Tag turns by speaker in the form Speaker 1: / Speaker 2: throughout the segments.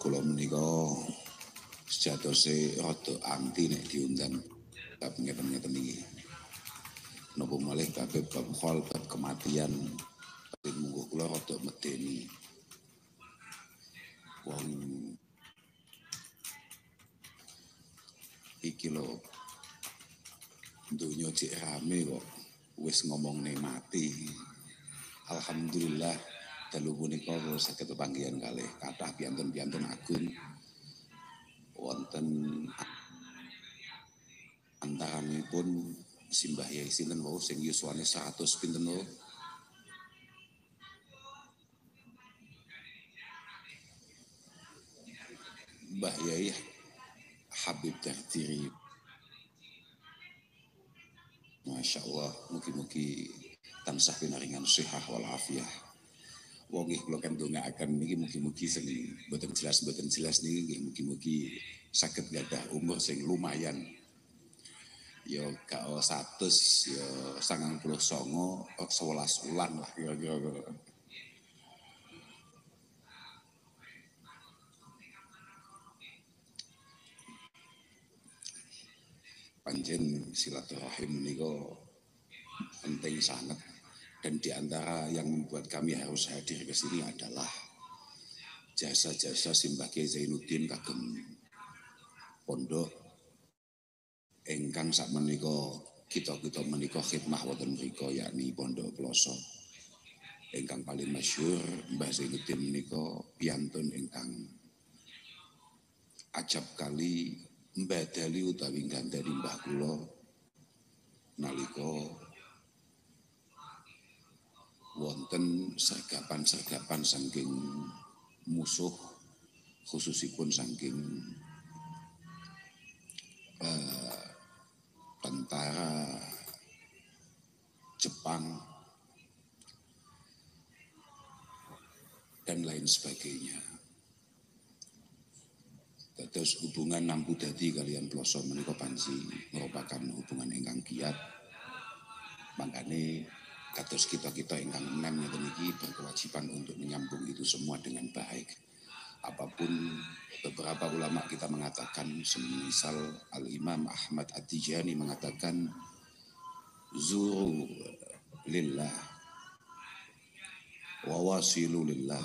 Speaker 1: kula menika sejatose rada anti nek diundang bab ngeten-ngeten iki. Napa malih bab khol, bab kematian munggo kula rada medeni. Wong iki lho donya cek rame kok wis ngomongne mati. Alhamdulillah dalu punika kula saged pepanggihan kalih kathah piantun-piantun agung wonten antaranipun Simbah Yai sinten wau sing yuswane 100 pinten wau. Mbah Yai Habib Terdiri. Masya Allah, mugi-mugi tansah pinaringan sihah wal afiyah. Wong nggih kula kan ndongaaken niki mugi-mugi sing mboten jelas niki nggih mugi-mugi saged gadah umur sing lumayan. Ya gak 100 ya 99 11 ulan lah kira-kira. Panjen silaturahim niku penting sangat, dan di antara yang membuat kami harus hadir ke sini adalah jasa-jasa Simbah Kyai Zainuddin kagem pondok ingkang sakmenika kita menika khidmah wonten mriku yakni Pondok Ploso. Ingkang paling masyhur Mbah Zainuddin menika piantun ingkang ajab kali mbadali utawi gandari mbah kula nalika wonten sergapan saking musuh, khususipun saking tentara Jepang dan lain sebagainya. Terus hubungan Nampu Dadi kalian Ploso menika panci merupakan hubungan ingkang kiat. Makanya kados kita ingkang enem ngeten iki berkewajiban untuk menyambung itu semua dengan baik. Apapun beberapa ulama kita mengatakan, semisal Al-Imam Ahmad At-Tijani mengatakan zuru lillah wa wasilu lillah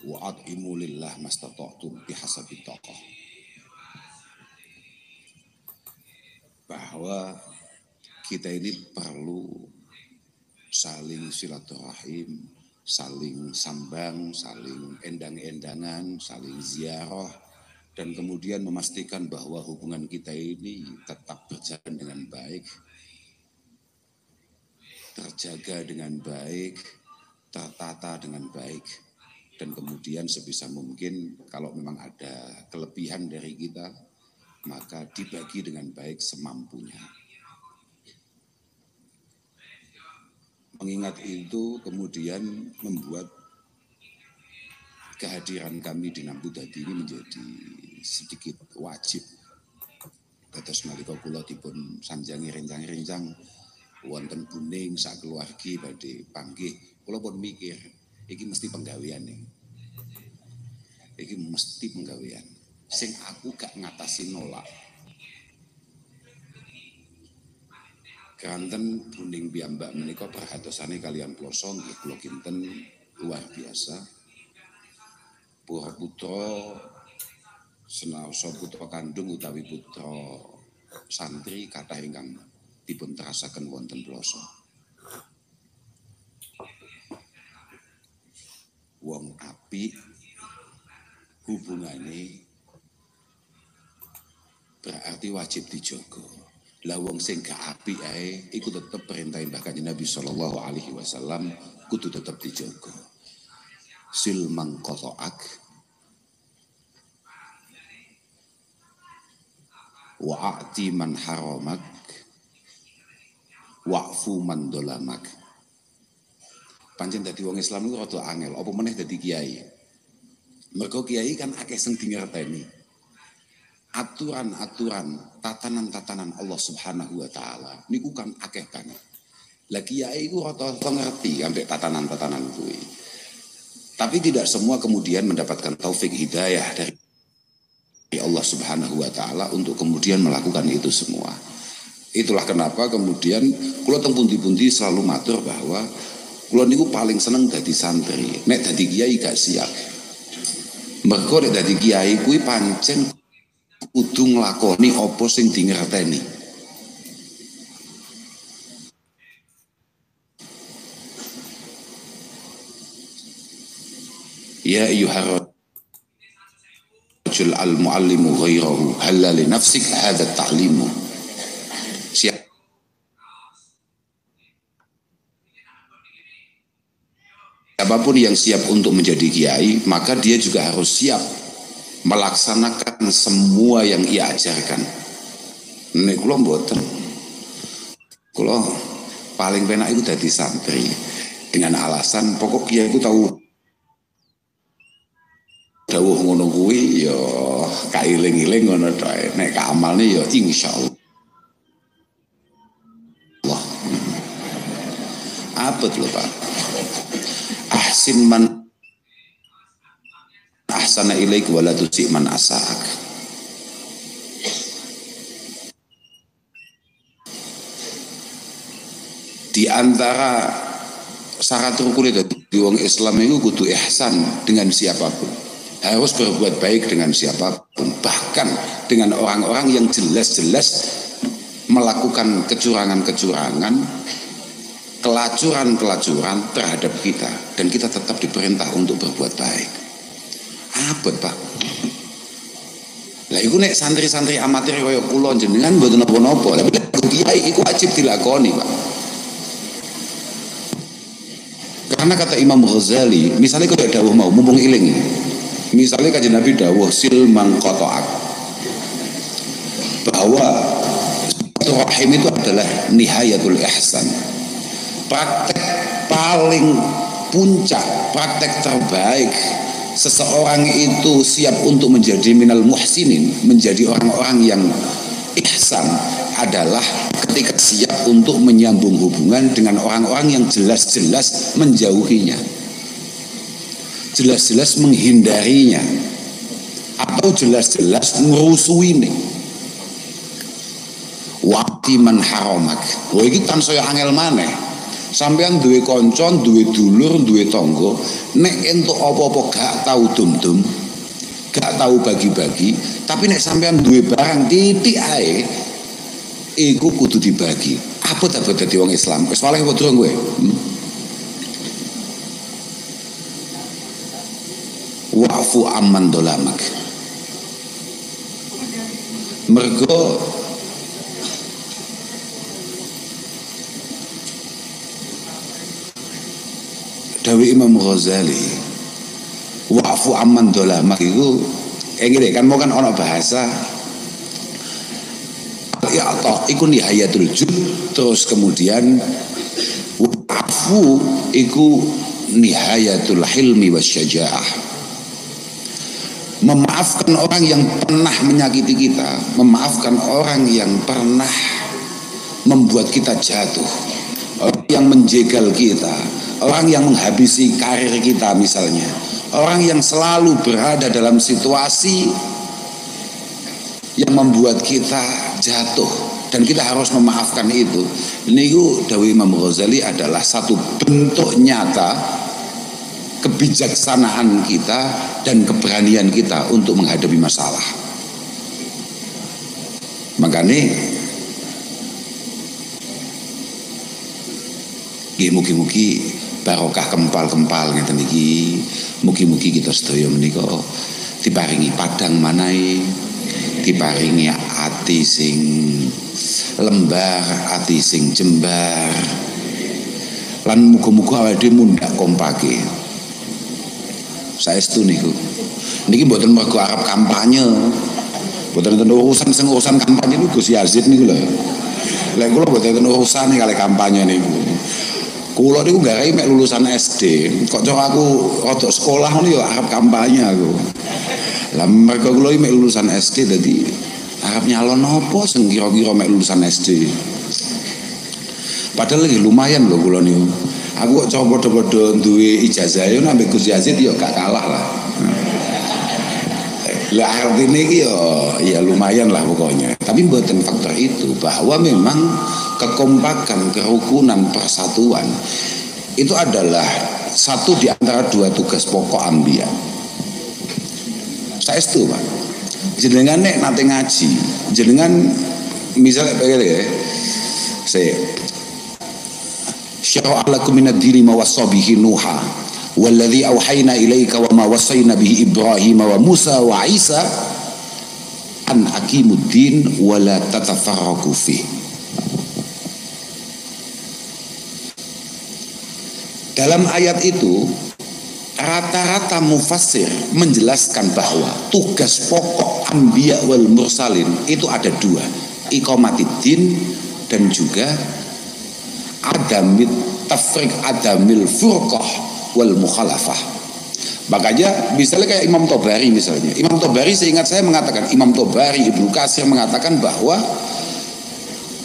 Speaker 1: wa at'imu lillah mastata'tum bihasabi taqah. Bahwa kita ini perlu saling silaturahim, saling sambang, saling endang-endangan, saling ziarah, dan kemudian memastikan bahwa hubungan kita ini tetap berjalan dengan baik, terjaga dengan baik, tertata dengan baik, dan kemudian sebisa mungkin kalau memang ada kelebihan dari kita, maka dibagi dengan baik semampunya. Mengingat itu kemudian membuat kehadiran kami di Nampu Dadi ini menjadi sedikit wajib. Dados nalika kula dipun sanjangi rencang-rencang wonten Buning sak keluargi badhe panggih, kula pun mikir iki mesti penggawean nih. Iki mesti penggawean. Sing aku gak ngatasi nolak. Kanten Buning piyambak menika perhatosane kalian Ploso nggih kula kinten luar biasa. Putra senaosa putra kandung utawi putra santri kathah ingkang dipun terasaken wonten Ploso. Wong apik hubungane berarti wajib dijogo. Lah wong sing gak apik ae iku tetep perintah Mbah Kanjeng Nabi sallallahu alaihi wasallam kudu tetep dijogo. Sil mangqata'ak wa'ati man haramak wa'fu man dolamak. Pancen dadi wong Islam iku rada angel, apa meneh dadi kiai. Mergo kiai kan akeh sing dingerteni. Aturan-aturan, tatanan-tatanan Allah Subhanahu wa taala niku kan akeh banget. Lah kiai iku rata-rata ngerti ambek tatanan-tatanan kuwi. Tapi tidak semua kemudian mendapatkan taufik hidayah dari Allah Subhanahu wa taala untuk kemudian melakukan itu semua. Itulah kenapa kemudian kula teng pundi-pundi selalu matur bahwa kula niku paling seneng dadi santri. Nek dadi kiai gak siap. Mergo nek dadi kiai kuwi pancen kudu nglakoni apa sing dingerteni. Ya ayyuhar rajul al-muallimu ghairahu halla li nafsik hadha ta'limu. Siapapun yang siap untuk menjadi kiai, maka dia juga harus siap melaksanakan semua yang ia ajarkan. Nek kula mboten. Kula paling penak itu dadi santri dengan alasan pokok kiai ku tahu dawuh ngono kuwi ya kailing-iling ngono tok. Nek amalne ya insyaallah. Apa lho Pak? Ahsin man ahsana ilaik wa la tusi man asa'ak. Di antara syarat rukun di wong Islam itu kudu ihsan dengan siapapun. Harus berbuat baik dengan siapapun, bahkan dengan orang-orang yang jelas-jelas melakukan kecurangan-kecurangan, kelacuran-kelacuran terhadap kita, dan kita tetap diperintah untuk berbuat baik. Apa Pak? Lah iku nek santri-santri amatir kaya kula jenengan mboten napa-napa. Lah kiai iku wajib dilakoni, Pak. Karena kata Imam Ghazali, misalnya kalau dawuh mau mumpung iling, misalnya kanjeng Nabi dawuh sil mangqata'ak, bahwa rahim itu adalah nihayatul ihsan. Praktek paling puncak, praktek terbaik seseorang itu siap untuk menjadi minal muhsinin, menjadi orang-orang yang ihsan, adalah ketika siap untuk menyambung hubungan dengan orang-orang yang jelas-jelas menjauhinya, jelas-jelas menghindarinya, atau jelas-jelas ngerusuine. Waqti man haramak. Wah iki tansaya angel maneh. Sampeyan duwe kanca, duwe dulur, duwe tangga, nek entuk apa-apa gak tahu dum-dum, gak tahu bagi-bagi, tapi nek sampeyan duwe barang titik ae, iku kudu dibagi. Apa tak dadi wong Islam? Wis waleh apa durung kowe? Wa'fu amman dolamak. Mergo Dawi Imam Ghazali, wa'fu amman dolamak itu ngene kan mau kan ana bahasa ya atau iku nihayatul jud, terus kemudian wa'fu iku nihayatul hilmi wasyaja'ah. Memaafkan orang yang pernah menyakiti kita, memaafkan orang yang pernah membuat kita jatuh, orang yang menjegal kita, orang yang menghabisi karir kita misalnya, orang yang selalu berada dalam situasi yang membuat kita jatuh dan kita harus memaafkan itu. Ini dawuh Imam Ghazali adalah satu bentuk nyata kebijaksanaan kita dan keberanian kita untuk menghadapi masalah. Makanya mugi-mugi barokah kempal-kempal ngeten iki, mugi-mugi kita sedaya menika diparingi padang manai, diparingi ati sing lembar, ati sing jembar, lan muga-muga awake dhewe mundhak kompake. Saestu niku. Niki mboten mergo arep kampanye. Mboten enten urusan kampanye niku Gus Yazid niku lho. Lek kula mboten enten urusan kali kampanye niku. Kula niku garai mek lulusan SD. Kok cara aku rodok sekolah ngono ya arep kampanye aku. Lah mergo kula mek lulusan SD dadi arep nyalon apa sing kira-kira mek lulusan SD. Padahal lagi lumayan lho kula niku. Aku kok coba podo-podo duwe ijazah yo nambah Gus Yazid yo gak kalah lah. Lah artinya iki ya lumayan lah pokoknya. Tapi mboten faktor itu, bahwa memang kekompakan, kerukunan, persatuan itu adalah satu di antara dua tugas pokok Anbiya. Saya itu Pak. Jenengan nek nate ngaji, jenengan misalnya begini ya. Saya syara'a lakum minad dini ma wassa bihi Nuha walladzi auhayna ilaika wa ma wassayna bihi Ibrahim wa Musa wa Isa an aqimuddin wa la tatafarraqu fi. Dalam ayat itu rata-rata mufassir menjelaskan bahwa tugas pokok anbiya wal mursalin itu ada dua, iqamatiddin dan juga adamit tafriq, adamil furqah wal mukhalafah. Makanya misalnya kayak Imam Tobari misalnya, Imam Tobari seingat saya mengatakan, Imam Tobari, Ibnu Katsir mengatakan bahwa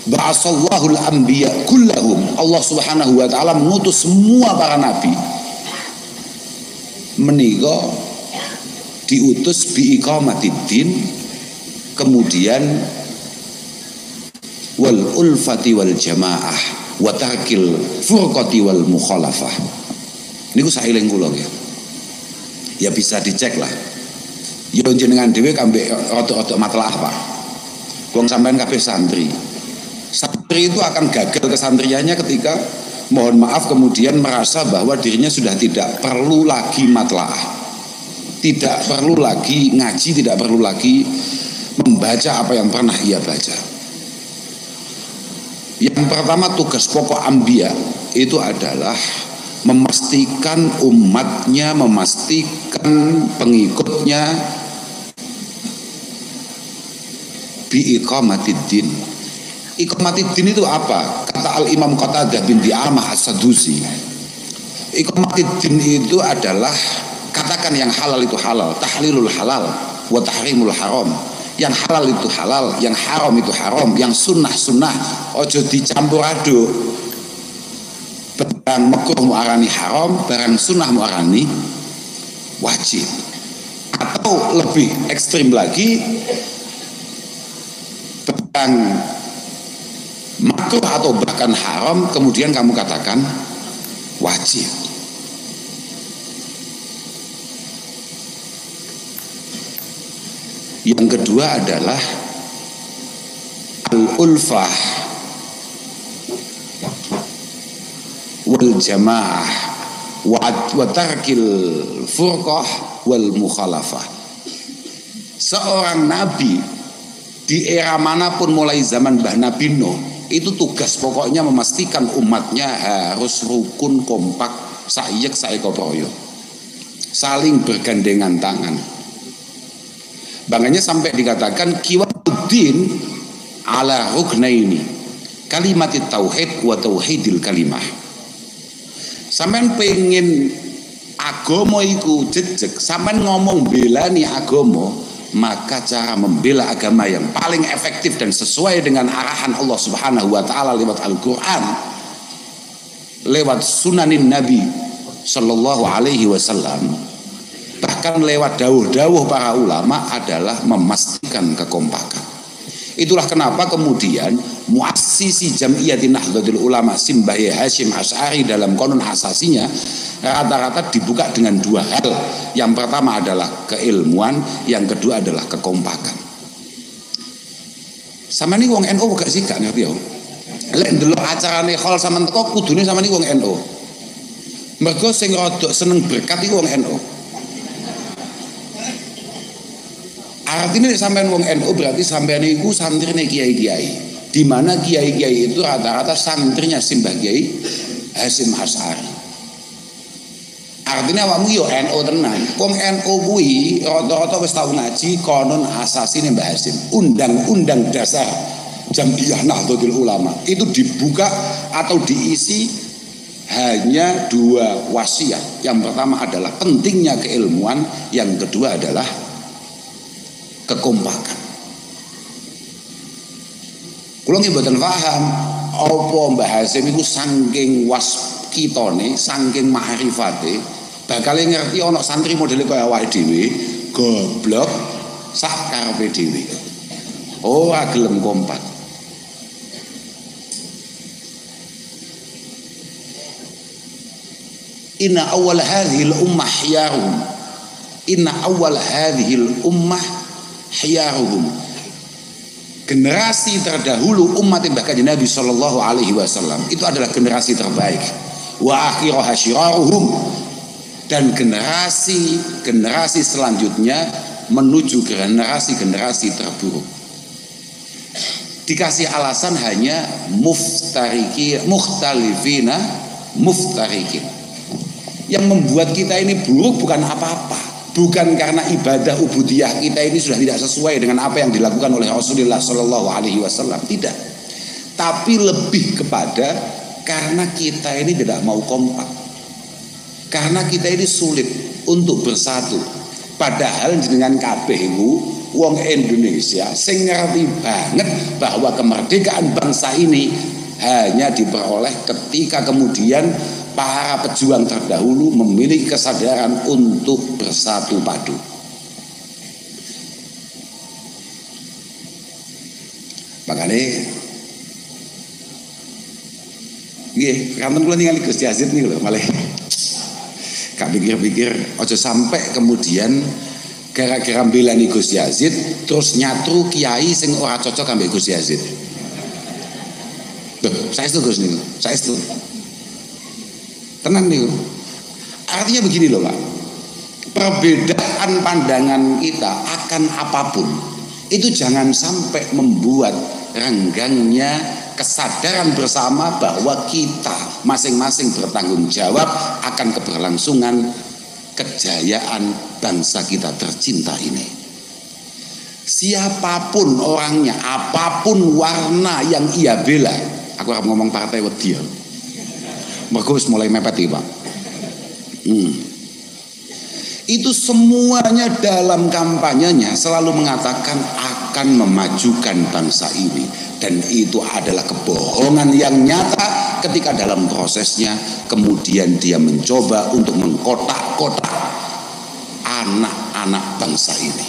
Speaker 1: ba'asallahul anbiya kullahum, Allah subhanahu wa ta'ala mengutus semua para nabi menika diutus biiqamatiddin, kemudian wal ulfati wal jamaah wa tarkil furqati wal mukhalafah. Niku saeling kula nggih. Ya bisa dicek lah. Ya jenengan dhewe ambek rada-rada matlaah Pak. Wong sampean kabeh santri. Santri itu akan gagal kesantriannya ketika mohon maaf kemudian merasa bahwa dirinya sudah tidak perlu lagi matlaah, tidak perlu lagi ngaji, tidak perlu lagi membaca apa yang pernah ia baca. Yang pertama tugas pokok Anbiya itu adalah memastikan umatnya, memastikan pengikutnya biiqamatiddin. Iqamatiddin itu apa? Kata Al-Imam Qatadah bin Di'amah As-Sadusi, iqamatiddin itu adalah katakan yang halal itu halal, tahlilul halal wa tahrimul haram. Yang halal itu halal, yang haram itu haram, yang sunnah sunnah, ojo dicampur aduk. Barang makruh mu'arani haram, barang sunnah mu'arani wajib. Atau lebih ekstrim lagi, barang makruh atau bahkan haram kemudian kamu katakan wajib. Yang kedua adalah al-ulfah wal jamaah wa tarkil furqah wal mukhalafah. Seorang nabi di era manapun mulai zaman Mbah Nabi Nuh itu tugas pokoknya memastikan umatnya harus rukun, kompak, saiyek saikoproyo, saling bergandengan tangan. Makanya sampai dikatakan kiwaduddin ala ruknaini, kalimatit tauhid wa tauhidil kalimah. Sampean pengen agama iku jejeg, sampean ngomong belani agama, maka cara membela agama yang paling efektif dan sesuai dengan arahan Allah Subhanahu wa taala lewat Al-Qur'an, lewat sunanin Nabi sallallahu alaihi wasallam, bahkan lewat dawuh-dawuh para ulama adalah memastikan kekompakan. Itulah kenapa kemudian muassisi Jam'iyatin Nahdlatul Ulama Simbah Hasyim Asy'ari dalam konon asasinya rata-rata dibuka dengan dua hal. Yang pertama adalah keilmuan, yang kedua adalah kekompakan. Sama nih wong NU gak sih gak ngerti ya? Lek ndelok acarane hall sampean teko kudune sama nih wong NU. Mergo sing rada seneng berkat iku wong NU. Artinya sampean wong NU berarti sampean iku santrine kiai-kiai. Di mana kiai-kiai itu rata-rata santrinya Simbah Kiai Hasyim Asy'ari. Artinya awakmu yo NU tenan. Wong NU kuwi rata-rata wis tau ngaji konon asasine Mbah Hasyim. Undang-undang dasar Jam'iyah Nahdlatul Ulama itu dibuka atau diisi hanya dua wasiat. Yang pertama adalah pentingnya keilmuan, yang kedua adalah kekompakan. Kula nggih mboten paham apa Mbah Hasyim iku saking kitone saking makrifate bakal ngerti ana santri modele kaya awake dhewe goblok sak karepe dhewe. Ora gelem kompak. Inna awal hadhil ummah hiyaruhum. Inna awal hadhil ummah hiyaruhum. Generasi terdahulu umat Mbah Kanjeng Nabi sallallahu alaihi wasallam itu adalah generasi terbaik. Wa akhiruha syiraruhum. Dan generasi selanjutnya menuju generasi terburuk. Dikasih alasan hanya mukhtalifina muftarikin. Yang membuat kita ini buruk bukan apa-apa, bukan karena ibadah ubudiyah kita ini sudah tidak sesuai dengan apa yang dilakukan oleh Rasulullah Shallallahu Alaihi Wasallam, tidak. Tapi lebih kepada karena kita ini tidak mau kompak, karena kita ini sulit untuk bersatu. Padahal dengan kabeh wong Indonesia sing ngerti banget bahwa kemerdekaan bangsa ini hanya diperoleh ketika kemudian para pejuang terdahulu memiliki kesadaran untuk bersatu padu. Makanya nggih, kanten kula ningali Gus Yazid niku lho, malah gak pikir-pikir aja sampai kemudian gara-gara mbelani Gus Yazid terus nyatru kiai sing ora cocok ambek Gus Yazid. Loh, saya itu Gus niku, saya itu. Tenang nih, artinya begini loh Pak, perbedaan pandangan kita akan apapun itu jangan sampai membuat renggangnya kesadaran bersama bahwa kita masing-masing bertanggung jawab akan keberlangsungan kejayaan bangsa kita tercinta ini. Siapapun orangnya, apapun warna yang ia bela, aku akan ngomong partai wedi ya. Mergo wis mulai mepet iki, Pak. Itu semuanya dalam kampanyenya selalu mengatakan akan memajukan bangsa ini, dan itu adalah kebohongan yang nyata ketika dalam prosesnya kemudian dia mencoba untuk mengkotak-kotak anak-anak bangsa ini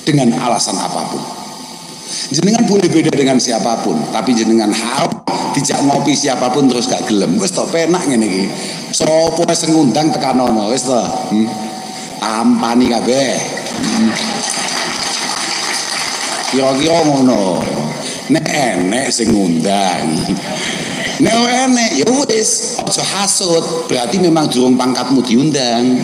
Speaker 1: dengan alasan apapun. Jenengan boleh beda dengan siapapun, tapi jenengan harus dijak ngopi siapapun terus gak gelem. Wis to penak ngene iki. Sopo sing ngundang tekanono wis to. Tampani kabeh. Kira-kira ngono. Nek enek sing ngundang. Nek ora enek ya wis aja hasud, berarti memang durung pangkatmu diundang.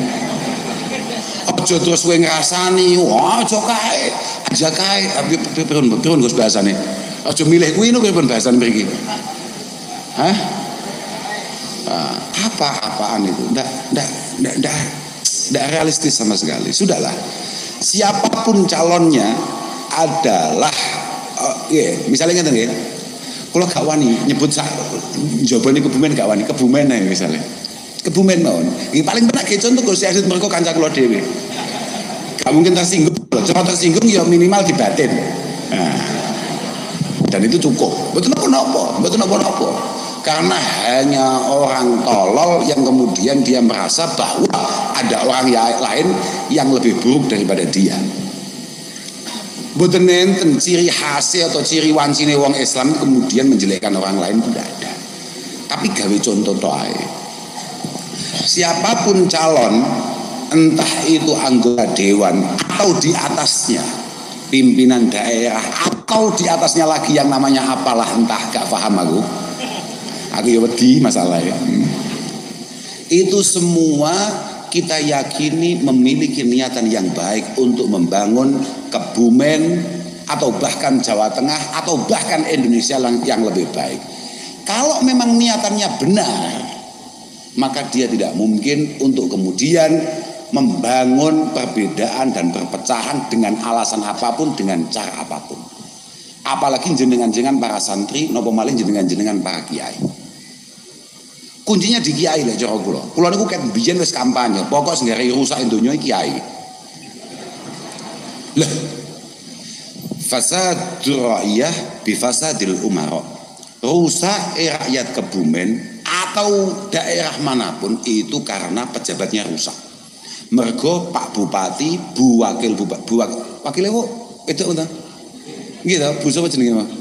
Speaker 1: Aja terus kowe ngrasani, wah aja kae. Aja kae, pripun Gus bahasane? Aja milih kuwi niku pripun bahasane mriki? Hah? Apa-apaan itu? Nggak realistis sama sekali. Sudahlah, siapapun calonnya adalah misalnya ngeten nggih. Kula gak wani nyebut njabane Kebumen gak wani, Kebumen ae misalnya. Kebumen mawon. Iki paling penak ge contoh Gus Yazid mergo kanca kula dhewe. Gak mungkin tersinggung. Coba tersinggung ya minimal di batin. Nah, dan itu cukup. Betul apa? Karena hanya orang tolol yang kemudian dia merasa bahwa ada orang lain yang lebih buruk daripada dia. Mboten enten ciri khas atau ciri wancine wong Islam kemudian menjelekkan orang lain, tidak ada. Tapi gawe contoh toae. Siapapun calon, entah itu anggota dewan atau di atasnya pimpinan daerah atau di atasnya lagi yang namanya apalah entah, gak paham aku ya wedi masalahnya. Itu semua kita yakini memiliki niatan yang baik untuk membangun Kebumen atau bahkan Jawa Tengah atau bahkan Indonesia yang lebih baik. Kalau memang niatannya benar, maka dia tidak mungkin untuk kemudian membangun perbedaan dan perpecahan dengan alasan apapun, dengan cara apapun. Apalagi jenengan-jenengan para santri, napa malih jenengan-jenengan para kiai. Kuncinya di kiai lek cara kula. Kula niku ket biyen wis kampanye, pokok sing rusak donya kiai. Lah, fasadur ra'iyah bi fasadil umara. Rusak rakyat Kebumen atau daerah manapun itu karena pejabatnya rusak. Mergo Pak Bupati, Bu Wakil Bupati, wakilnya kok itu udah gitu, Bu siapa jenenge Mas?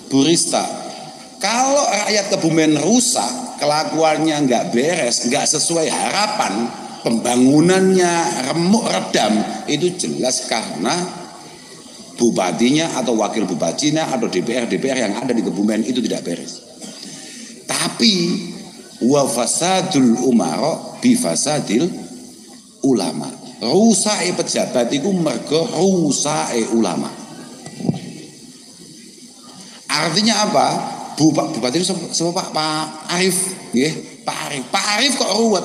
Speaker 1: Bu Rista. Kalau rakyat Kebumen rusak, kelakuannya nggak beres, nggak sesuai harapan, pembangunannya remuk redam, itu jelas karena bupatinya atau wakil bupatinya atau DPR yang ada di Kebumen itu tidak beres. Tapi wa fasadul umara bi fasadil ulama. Rusake pejabat iku mergo rusake ulama. Artinya apa? Bupati itu sama Pak Arif, nggih, Pak Arif kok ruwet.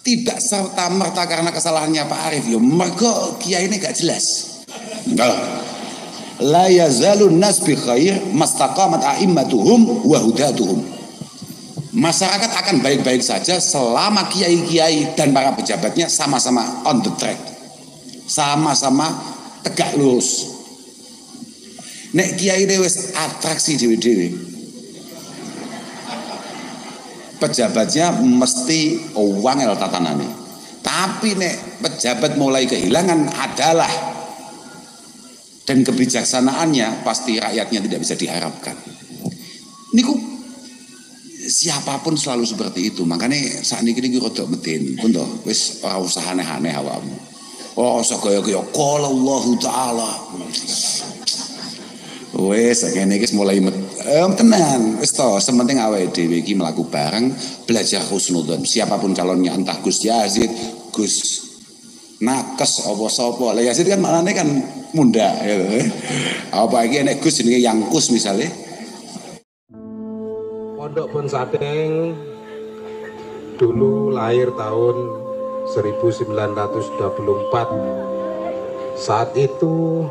Speaker 1: Tidak serta merta karena kesalahannya Pak Arif, ya mergo kiai ini gak jelas. La yazalun nas bi khair mastaqamat a'immatuhum wa hudatuhum. Masyarakat akan baik-baik saja selama kiai-kiai dan para pejabatnya sama-sama on the track, sama-sama tegak lurus. Nek kiai wis atraksi dewe-dewe, pejabatnya mesti wangel tatanane. Tapi nek pejabat mulai kehilangan adalah dan kebijaksanaannya, pasti rakyatnya tidak bisa diharapkan. Niku siapapun selalu seperti itu. Makanya saat ini rada medeni pun toh wis ora usah aneh-aneh awakmu. Oh sagaya-gaya qala Allah taala. Wes ngene iki mulai tenan. Wis to, sementing awake dhewe iki mlaku bareng, belajar husnudzon. Siapapun calonnya, entah Gus Yazid, Gus Nakes apa sapa. Lah Yazid kan maknane kan munda ya. Apa iki nek Gus jenenge Yangkus misale.
Speaker 2: Pondok Bonsadeng dulu lahir tahun 1924. Saat itu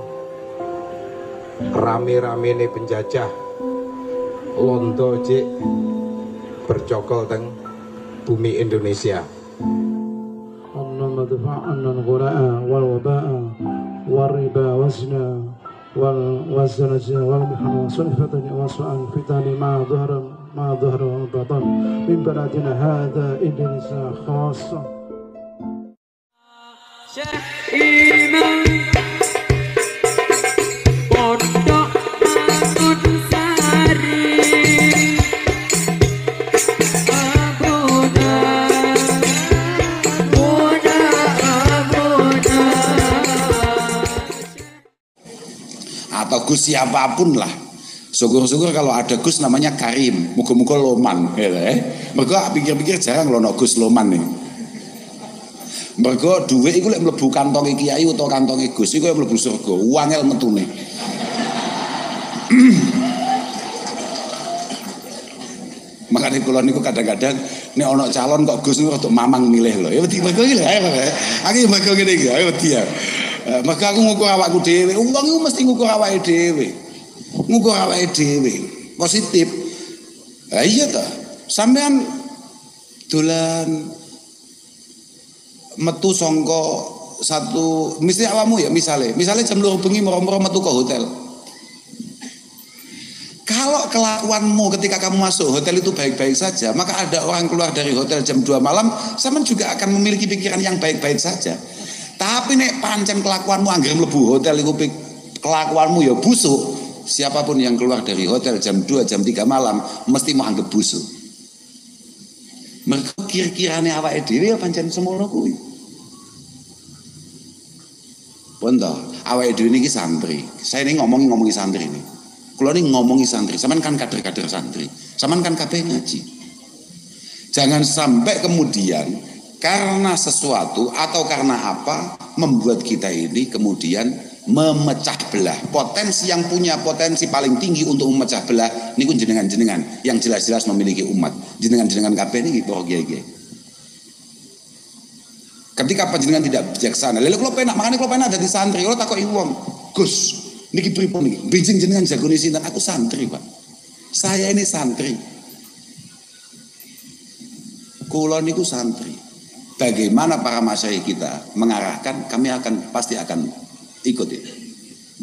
Speaker 2: rame-rame nih penjajah londo cik bercokol teng bumi Indonesia.
Speaker 3: Allahumma dafa'anna al-ghula'a wal waba'a wal riba wazna wal wazna wal mihna sulfatani wa su'an fitani ma dhahara batan min baladina hadha Indonesia khassa.
Speaker 1: Atau Gus siapapun lah. Syukur-syukur kalau ada Gus namanya Karim, muga-muga Loman, Mergo pikir-pikir jarang lono Gus Loman nih. Mergo dhuwit iku lek mlebu kantonge kiai utawa kantonge Gus iku mlebu surga, wangel metune. Makanya kula niku kadang-kadang nek ana calon kok Gus niku rada mamang milih lho. Ya wedi mergo iki lho. Aku mergo ngene iki, ayo wedi ya. Maka aku ngukur awakku dhewe. Wong iku mesti ngukur awake dhewe. Ngukur awake dhewe. Positif. Lah iya ta. Sampean dolan metu sangka satu mesti awakmu ya misale jam 2 bengi moro-moro metu ke hotel. Kalau kelakuanmu ketika kamu masuk hotel itu baik-baik saja, maka ada orang keluar dari hotel jam 2 malam, sampean juga akan memiliki pikiran yang baik-baik saja. Tapi nek pancen kelakuanmu anggere mlebu hotel iku kelakuanmu ya busuk, siapapun yang keluar dari hotel jam 2 jam 3 malam mesti mau anggap busuk. Mergo kira-kirane awake dhewe ya pancen semono kuwi. Pun to, awake dhewe niki santri. Saya ini ngomongi santri ini. Kula ini ngomongi santri, sampean kan kader-kader santri. Sampean kan kabeh ngaji. Jangan sampai kemudian karena sesuatu atau karena apa membuat kita ini kemudian memecah belah. Potensi yang punya potensi paling tinggi untuk memecah belah niku jenengan-jenengan yang jelas-jelas memiliki umat. Jenengan-jenengan kabeh niki para kiai-kiai. Ketika panjenengan tidak bijaksana, lha kula penak makane kula penak dadi santri. Kula takoki wong, "Gus, niki pripun niki? Benjing jenengan jagone sinten?" "Aku santri, Pak." "Saya ini santri." Kula niku santri. Bagaimana para masyayikh kita mengarahkan, kami pasti akan ikut itu.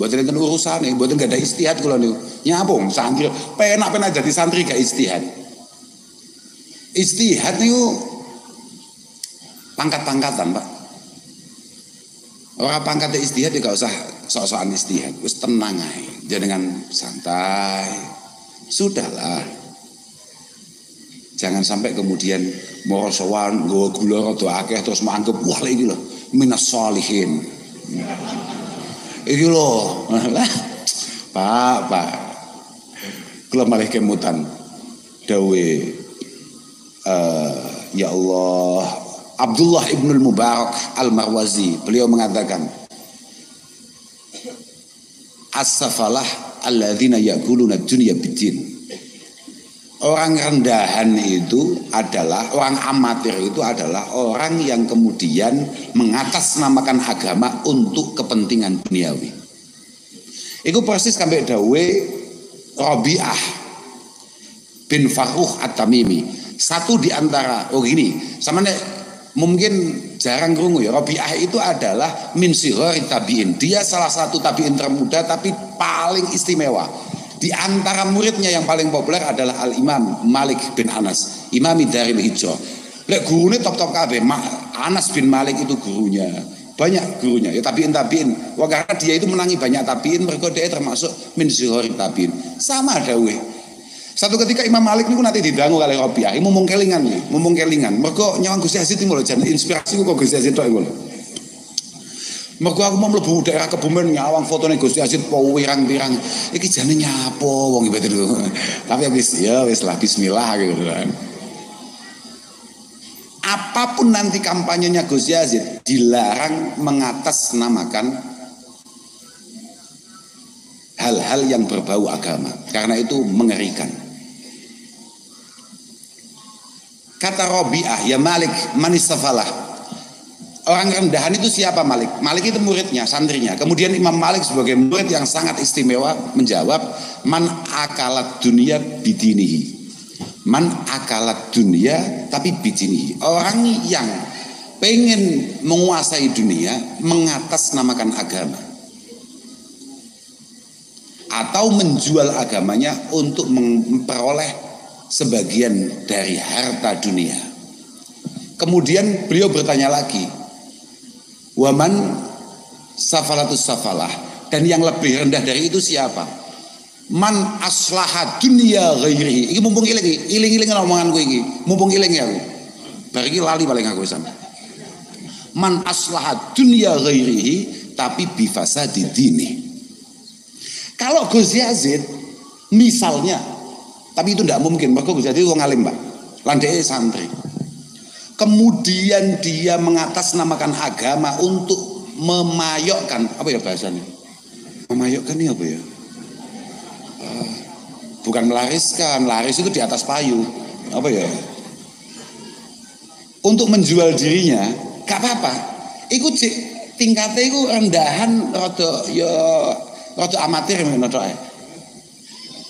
Speaker 1: Mboten enten urusane, mboten gak ada istihad kula niku. Nyapung santri, penak-penak jadi santri gak istihad. Istihad niku pangkat-pangkatan, Pak. Orang pangkat istihad ya gak usah sok-sokan istihad, wis tenang ae, jangan santai. Sudahlah. Jangan sampai kemudian morosowan nggawa gula rada akeh terus manggep wah iki lho minas sholihin. Iki lho. Pak. Kula malih kemutan dawe ya Allah, Abdullah ibnul Mubarak al-Marwazi, beliau mengatakan as-safalah alladzina ya'kuluna dunya bid-din. Orang rendahan itu adalah, orang amatir itu adalah orang yang kemudian mengatasnamakan agama untuk kepentingan duniawi. Iku persis sampai dawe Rabi'ah bin Farruh At-Tamimi. Satu di antara, gini, sama nek mungkin jarang krungu ya, Rabi'ah itu adalah min sighari tabi'in. Dia salah satu tabi'in termuda tapi paling istimewa. Di antara muridnya yang paling populer adalah Al-Imam Malik bin Anas, Imami Daril Hijrah. Lek gurune top-top kabeh, Anas bin Malik itu gurunya. Banyak gurunya, ya tabi'in. Wah, karena dia itu menangi banyak tabi'in, mereka dia termasuk min sighari tabi'in. Sama dawe. Satu ketika Imam Malik niku nanti didangu kali Rabi'ah, ngomong kelingan. Mergo nyawang Gusti Aziz niku lho jan inspirasi kok Gusti Aziz tok iku lho. Mergo aku mau mlebu daerah Kebumen nyawang fotone Gusti Aziz po wirang-wirang. Iki jane nyapo wong ibadah lho. Tapi wis lah bismillah gitu kan. Apapun nanti kampanyenya Gusti Aziz dilarang mengatasnamakan hal-hal yang berbau agama, karena itu mengerikan. Kata Rabi'ah, ya Malik manistafalah. Orang rendahan itu siapa Malik? Malik itu muridnya, santrinya. Kemudian Imam Malik sebagai murid yang sangat istimewa menjawab, man akalat dunia bidinihi. Man akalat dunia tapi bidinihi. Orang yang pengen menguasai dunia mengatasnamakan agama, atau menjual agamanya untuk memperoleh sebagian dari harta dunia. Kemudian beliau bertanya lagi, waman safalatus safalah, dan yang lebih rendah dari itu siapa? Man aslaha dunia ghairihi. Ini mumpung iling omonganku ini, mumpung iling ya. Bari lali paling aku sama. Man aslaha dunia ghairihi tapi bifasadi dini. Kalau Gus Yazid misalnya, tapi itu tidak mungkin, maka Gus Yazid wong alim, Pak. Landai santri. Kemudian dia mengatasnamakan agama untuk memayokkan, apa ya bahasanya? Memayokkan ini apa ya? Bukan melariskan, laris itu di atas payu. Apa ya? Untuk menjual dirinya, gak apa-apa. Iku tingkatnya iku rendahan rada amatir ngono tok.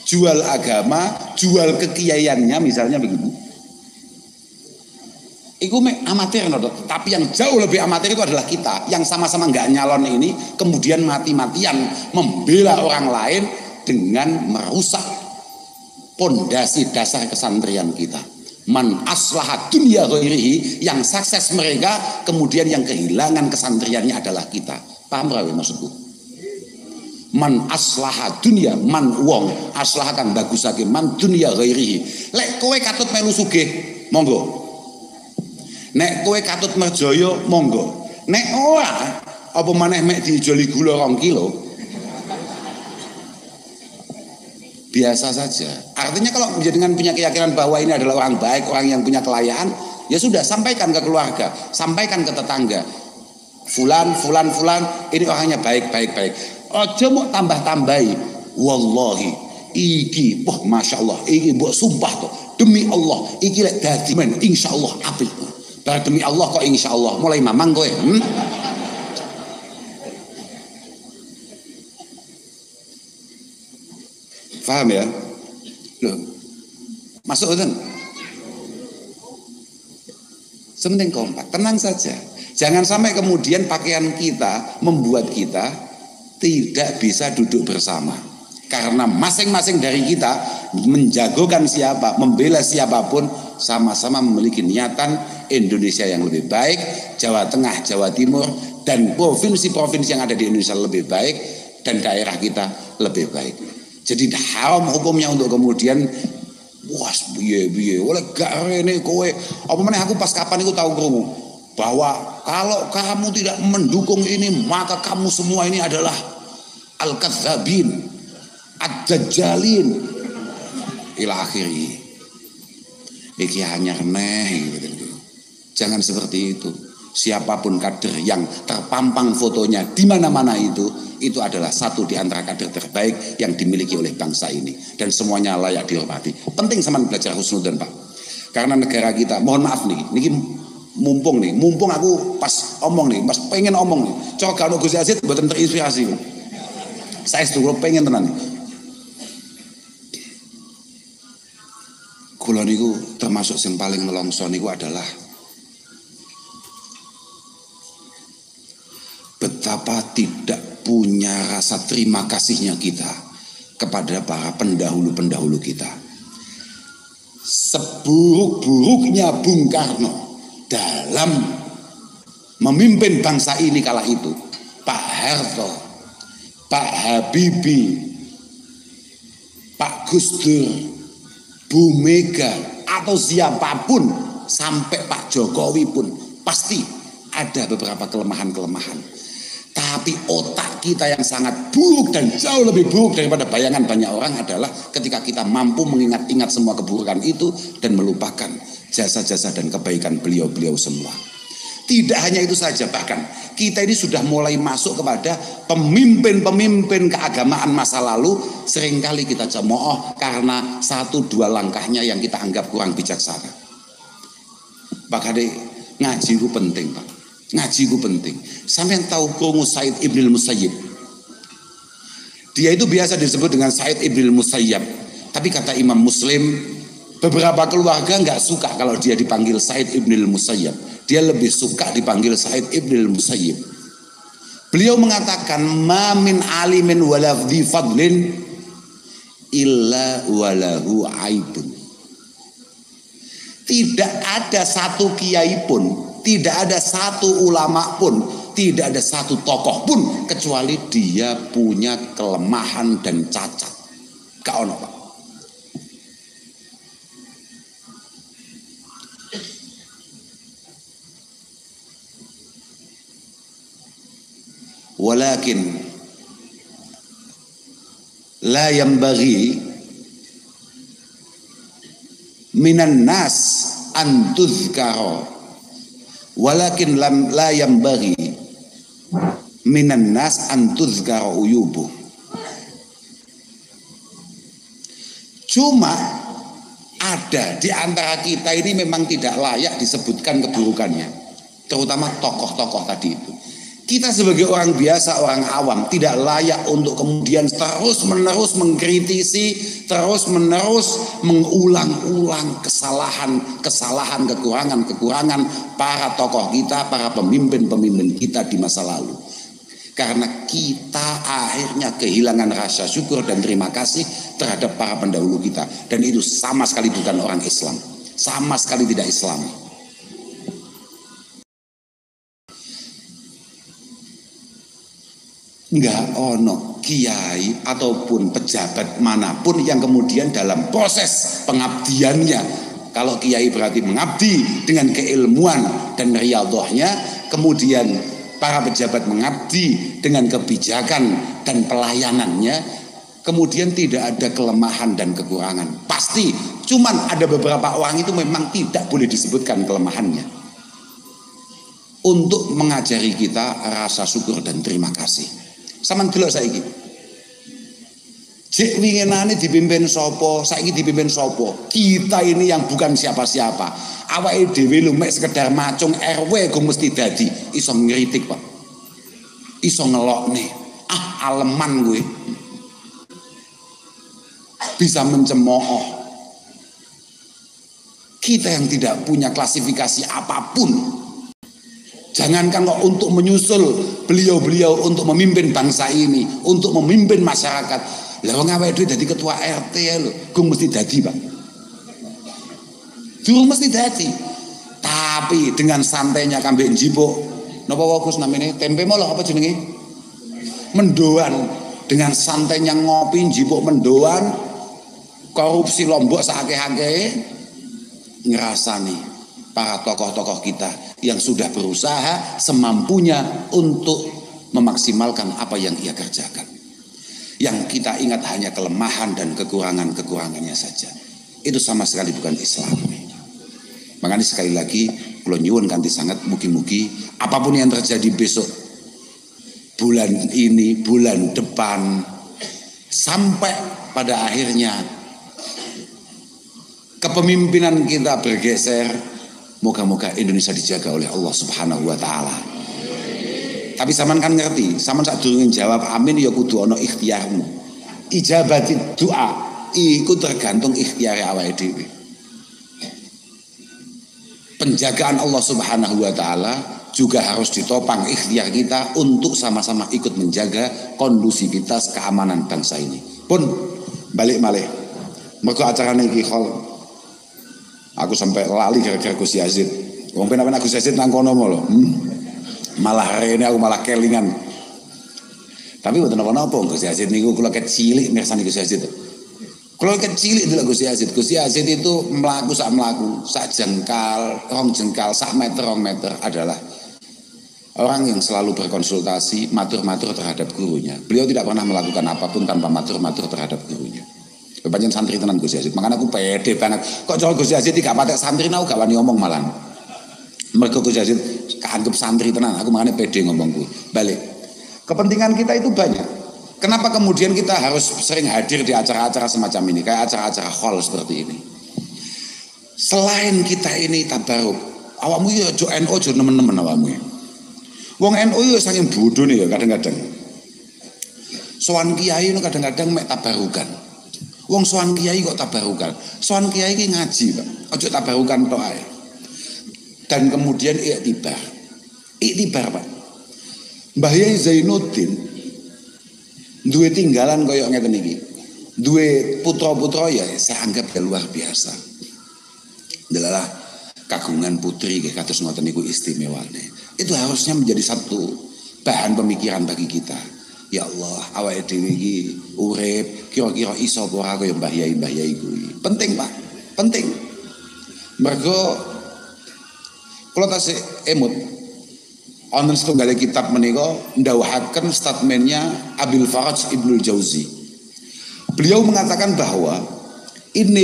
Speaker 1: Jual agama, jual kekiaiannya misalnya begitu. Iku amatir ngono tok. Tapi yang jauh lebih amatir itu adalah kita yang sama-sama nggak nyalon ini kemudian mati-matian membela orang lain dengan merusak pondasi dasar kesantrian kita. Man aslahat dunia ghairihi, yang sukses mereka kemudian yang kehilangan kesantriannya adalah kita. Paham rawi maksudku? Man aslaha dunia, man wong aslahakan bagusake man dunia ghairihi. Lek kowe katut melu sugih, monggo. Nek kowe katut merjaya, monggo. Nek ora, apa maneh mek diijoli gula 2 kilo. Biasa saja. Artinya kalau dengan punya keyakinan bahwa ini adalah orang baik, orang yang punya kelayaan, ya sudah, sampaikan ke keluarga, sampaikan ke tetangga. Fulan, ini orangnya baik. Ojo mau tambah-tambahi. Wallahi, iki, wah masya Allah, iki mbok sumpah tuh, demi Allah, iki lek dadi men, insya Allah apik. Bar demi Allah kok insya Allah, mulai mamang kowe. Paham ya? Loh, masuk kan? Sementing kompak, tenang saja. Jangan sampai kemudian pakaian kita membuat kita tidak bisa duduk bersama. Karena masing-masing dari kita menjagokan siapa, membela siapapun, sama-sama memiliki niatan Indonesia yang lebih baik, Jawa Tengah, Jawa Timur, dan provinsi-provinsi yang ada di Indonesia lebih baik, dan daerah kita lebih baik. Jadi haram hukumnya untuk kemudian wah biye oleh gak rene kowe apa meneh aku pas kapan itu tahu krungu bahwa kalau kamu tidak mendukung ini maka kamu semua ini adalah al-kadzabin, ad-dajjalin ila akhiri. Iki hanya neh gitu. Jangan seperti itu. Siapapun kader yang terpampang fotonya di mana-mana itu adalah satu di antara kader terbaik yang dimiliki oleh bangsa ini dan semuanya layak dihormati. Penting sama belajar husnudzon, Pak. Karena negara kita, mohon maaf nih, niki mumpung aku pas omong nih, pas pengen omong nih. Coba kalau Gus Yazid mboten terinspirasi. Saya sedulur pengen tenan. Kula niku termasuk yang paling nelongso niku adalah betapa tidak punya rasa terima kasihnya kita kepada para pendahulu-pendahulu kita. Seburuk-buruknya Bung Karno dalam memimpin bangsa ini kala itu, Pak Harto, Pak Habibie, Pak Gus Dur, Bu Mega, atau siapapun sampai Pak Jokowi pun pasti ada beberapa kelemahan-kelemahan. Tapi otak kita yang sangat buruk dan jauh lebih buruk daripada bayangan banyak orang adalah ketika kita mampu mengingat-ingat semua keburukan itu dan melupakan jasa-jasa dan kebaikan beliau-beliau semua. Tidak hanya itu saja, bahkan kita ini sudah mulai masuk kepada pemimpin-pemimpin keagamaan masa lalu. Seringkali kita cemooh karena 1-2 langkahnya yang kita anggap kurang bijaksana. Pak Kade, ngaji itu penting, Pak. Ngaji itu penting. Sampai yang tahu krungu Said Ibnul Musayyib. Dia itu biasa disebut dengan Said Ibnul Musayyib. Tapi kata Imam Muslim, beberapa keluarga nggak suka kalau dia dipanggil Said Ibnul Musayyib. Dia lebih suka dipanggil Said Ibnul Musayyib. Beliau mengatakan, "Ma min alimin wala dhi fadlin illa walahu aibun." Tidak ada satu kiai pun, tidak ada satu ulama pun, tidak ada satu tokoh pun kecuali dia punya kelemahan dan cacat. Gak ono, Pak. Walakin la yanbaghi minan nas an tuzkara, walakin la yanbaghi minan nas an tuzkara uyubu. Cuma ada di antara kita ini memang tidak layak disebutkan keburukannya, terutama tokoh-tokoh tadi itu. Kita sebagai orang biasa, orang awam tidak layak untuk kemudian terus-menerus mengkritisi, terus-menerus mengulang-ulang kesalahan, kekurangan para tokoh kita, para pemimpin-pemimpin kita di masa lalu. Karena kita akhirnya kehilangan rasa syukur dan terima kasih terhadap para pendahulu kita. Dan itu sama sekali bukan orang Islam, sama sekali tidak Islam. Enggak ono kiai ataupun pejabat manapun yang kemudian dalam proses pengabdiannya, kalau kiai berarti mengabdi dengan keilmuan dan riyadhahnya, kemudian para pejabat mengabdi dengan kebijakan dan pelayanannya, kemudian tidak ada kelemahan dan kekurangan. Pasti, cuman ada beberapa orang itu memang tidak boleh disebutkan kelemahannya untuk mengajari kita rasa syukur dan terima kasih. Saman delok saiki. Jek winginane dipimpin sapa, saiki dipimpin sapa? Kita ini yang bukan siapa-siapa. Awake dhewe lho mek sekedar macung RW go mesti dadi iso ngritik, Pak. Iso ngelokne. Ah, aleman gue. Bisa mencemooh. Kita yang tidak punya klasifikasi apapun Jangankan kok untuk menyusul beliau-beliau untuk memimpin bangsa ini, untuk memimpin masyarakat. Lah wong awake dhewe dadi ketua RT lho, gung mesti dadi, Pak. Durung mesti dadi. Tapi dengan santainya kambek njipuk, napa wae Gus namine? Tempe molo apa jenenge? Mendoan. Dengan santainya ngopi njipuk mendoan, korupsi Lombok sakake-akehe, ngerasani para tokoh-tokoh kita yang sudah berusaha semampunya untuk memaksimalkan apa yang ia kerjakan. Yang kita ingat hanya kelemahan dan kekurangan-kekurangannya saja. Itu sama sekali bukan Islam. Makanya sekali lagi kula nyuwun kanthi sangat mugi-mugi apapun yang terjadi besok, bulan ini, bulan depan, sampai pada akhirnya kepemimpinan kita bergeser, moga-moga Indonesia dijaga oleh Allah Subhanahu wa taala. Tapi sampean kan ngerti, sampean sak durunge jawab amin ya kudu ana ikhtiarmu. Ijabati doa iku tergantung ikhtiare awake dhewe. Penjagaan Allah Subhanahu wa taala juga harus ditopang ikhtiar kita untuk sama-sama ikut menjaga kondusivitas keamanan bangsa ini. Pun balik malih. Mergo acarane iki aku sampai lali gara-gara Gus Yazid. Wong penak-penak Gus Yazid nang kono lho. Malah rene aku malah kelingan. Tapi mboten napa-napa Gus Yazid niku kula kecilik mirsani Gus Yazid. Kula kecilik delok Gus Yazid. Gus Yazid itu mlaku, sak jengkal, rong jengkal, sak meter, rong meter adalah orang yang selalu berkonsultasi, matur-matur terhadap gurunya. Beliau tidak pernah melakukan apapun tanpa matur-matur terhadap gurunya. Panjen santri tenan Gus Yazid. Makanya aku pede banget. Kok cara Gus Yazid iki gak patek santri aku gak wani ngomong malah. Mergo Gus Yazid kaanggep santri tenan, aku makanya pede ngomongku. Balik. Kepentingan kita itu banyak. Kenapa kemudian kita harus sering hadir di acara-acara semacam ini, kayak acara-acara hall seperti ini? Selain kita ini tabaruk, awakmu ya jo NU jo nemen-nemen awakmu. Wong NU yo saking bodoh nih ya kadang-kadang. Sowan kiai itu kadang-kadang mek tabarukan. Wong sowan kiai kok tabarukan. Sowan kiai iki ngaji, Pak. Ojo tabarukan tok ae. Dan kemudian iktibar. Iktibar, Pak. Mbah Yai Zainuddin duwe tinggalan koyo ngeten iki. Duwe putra-putra ya saya anggap ya luar biasa. Adalah kagungan putri nggih kados ngoten niku istimewane. Itu harusnya menjadi satu bahan pemikiran bagi kita. Ya Allah, awake dhewe iki urip kira-kira iso apa ora kaya Mbah Yai kuwi. Penting, Pak. Penting. Mergo kula tasih emut wonten setunggal kitab menika ndhawuhaken statementnya Abil Faraj Ibnul Jauzi. Beliau mengatakan bahwa inni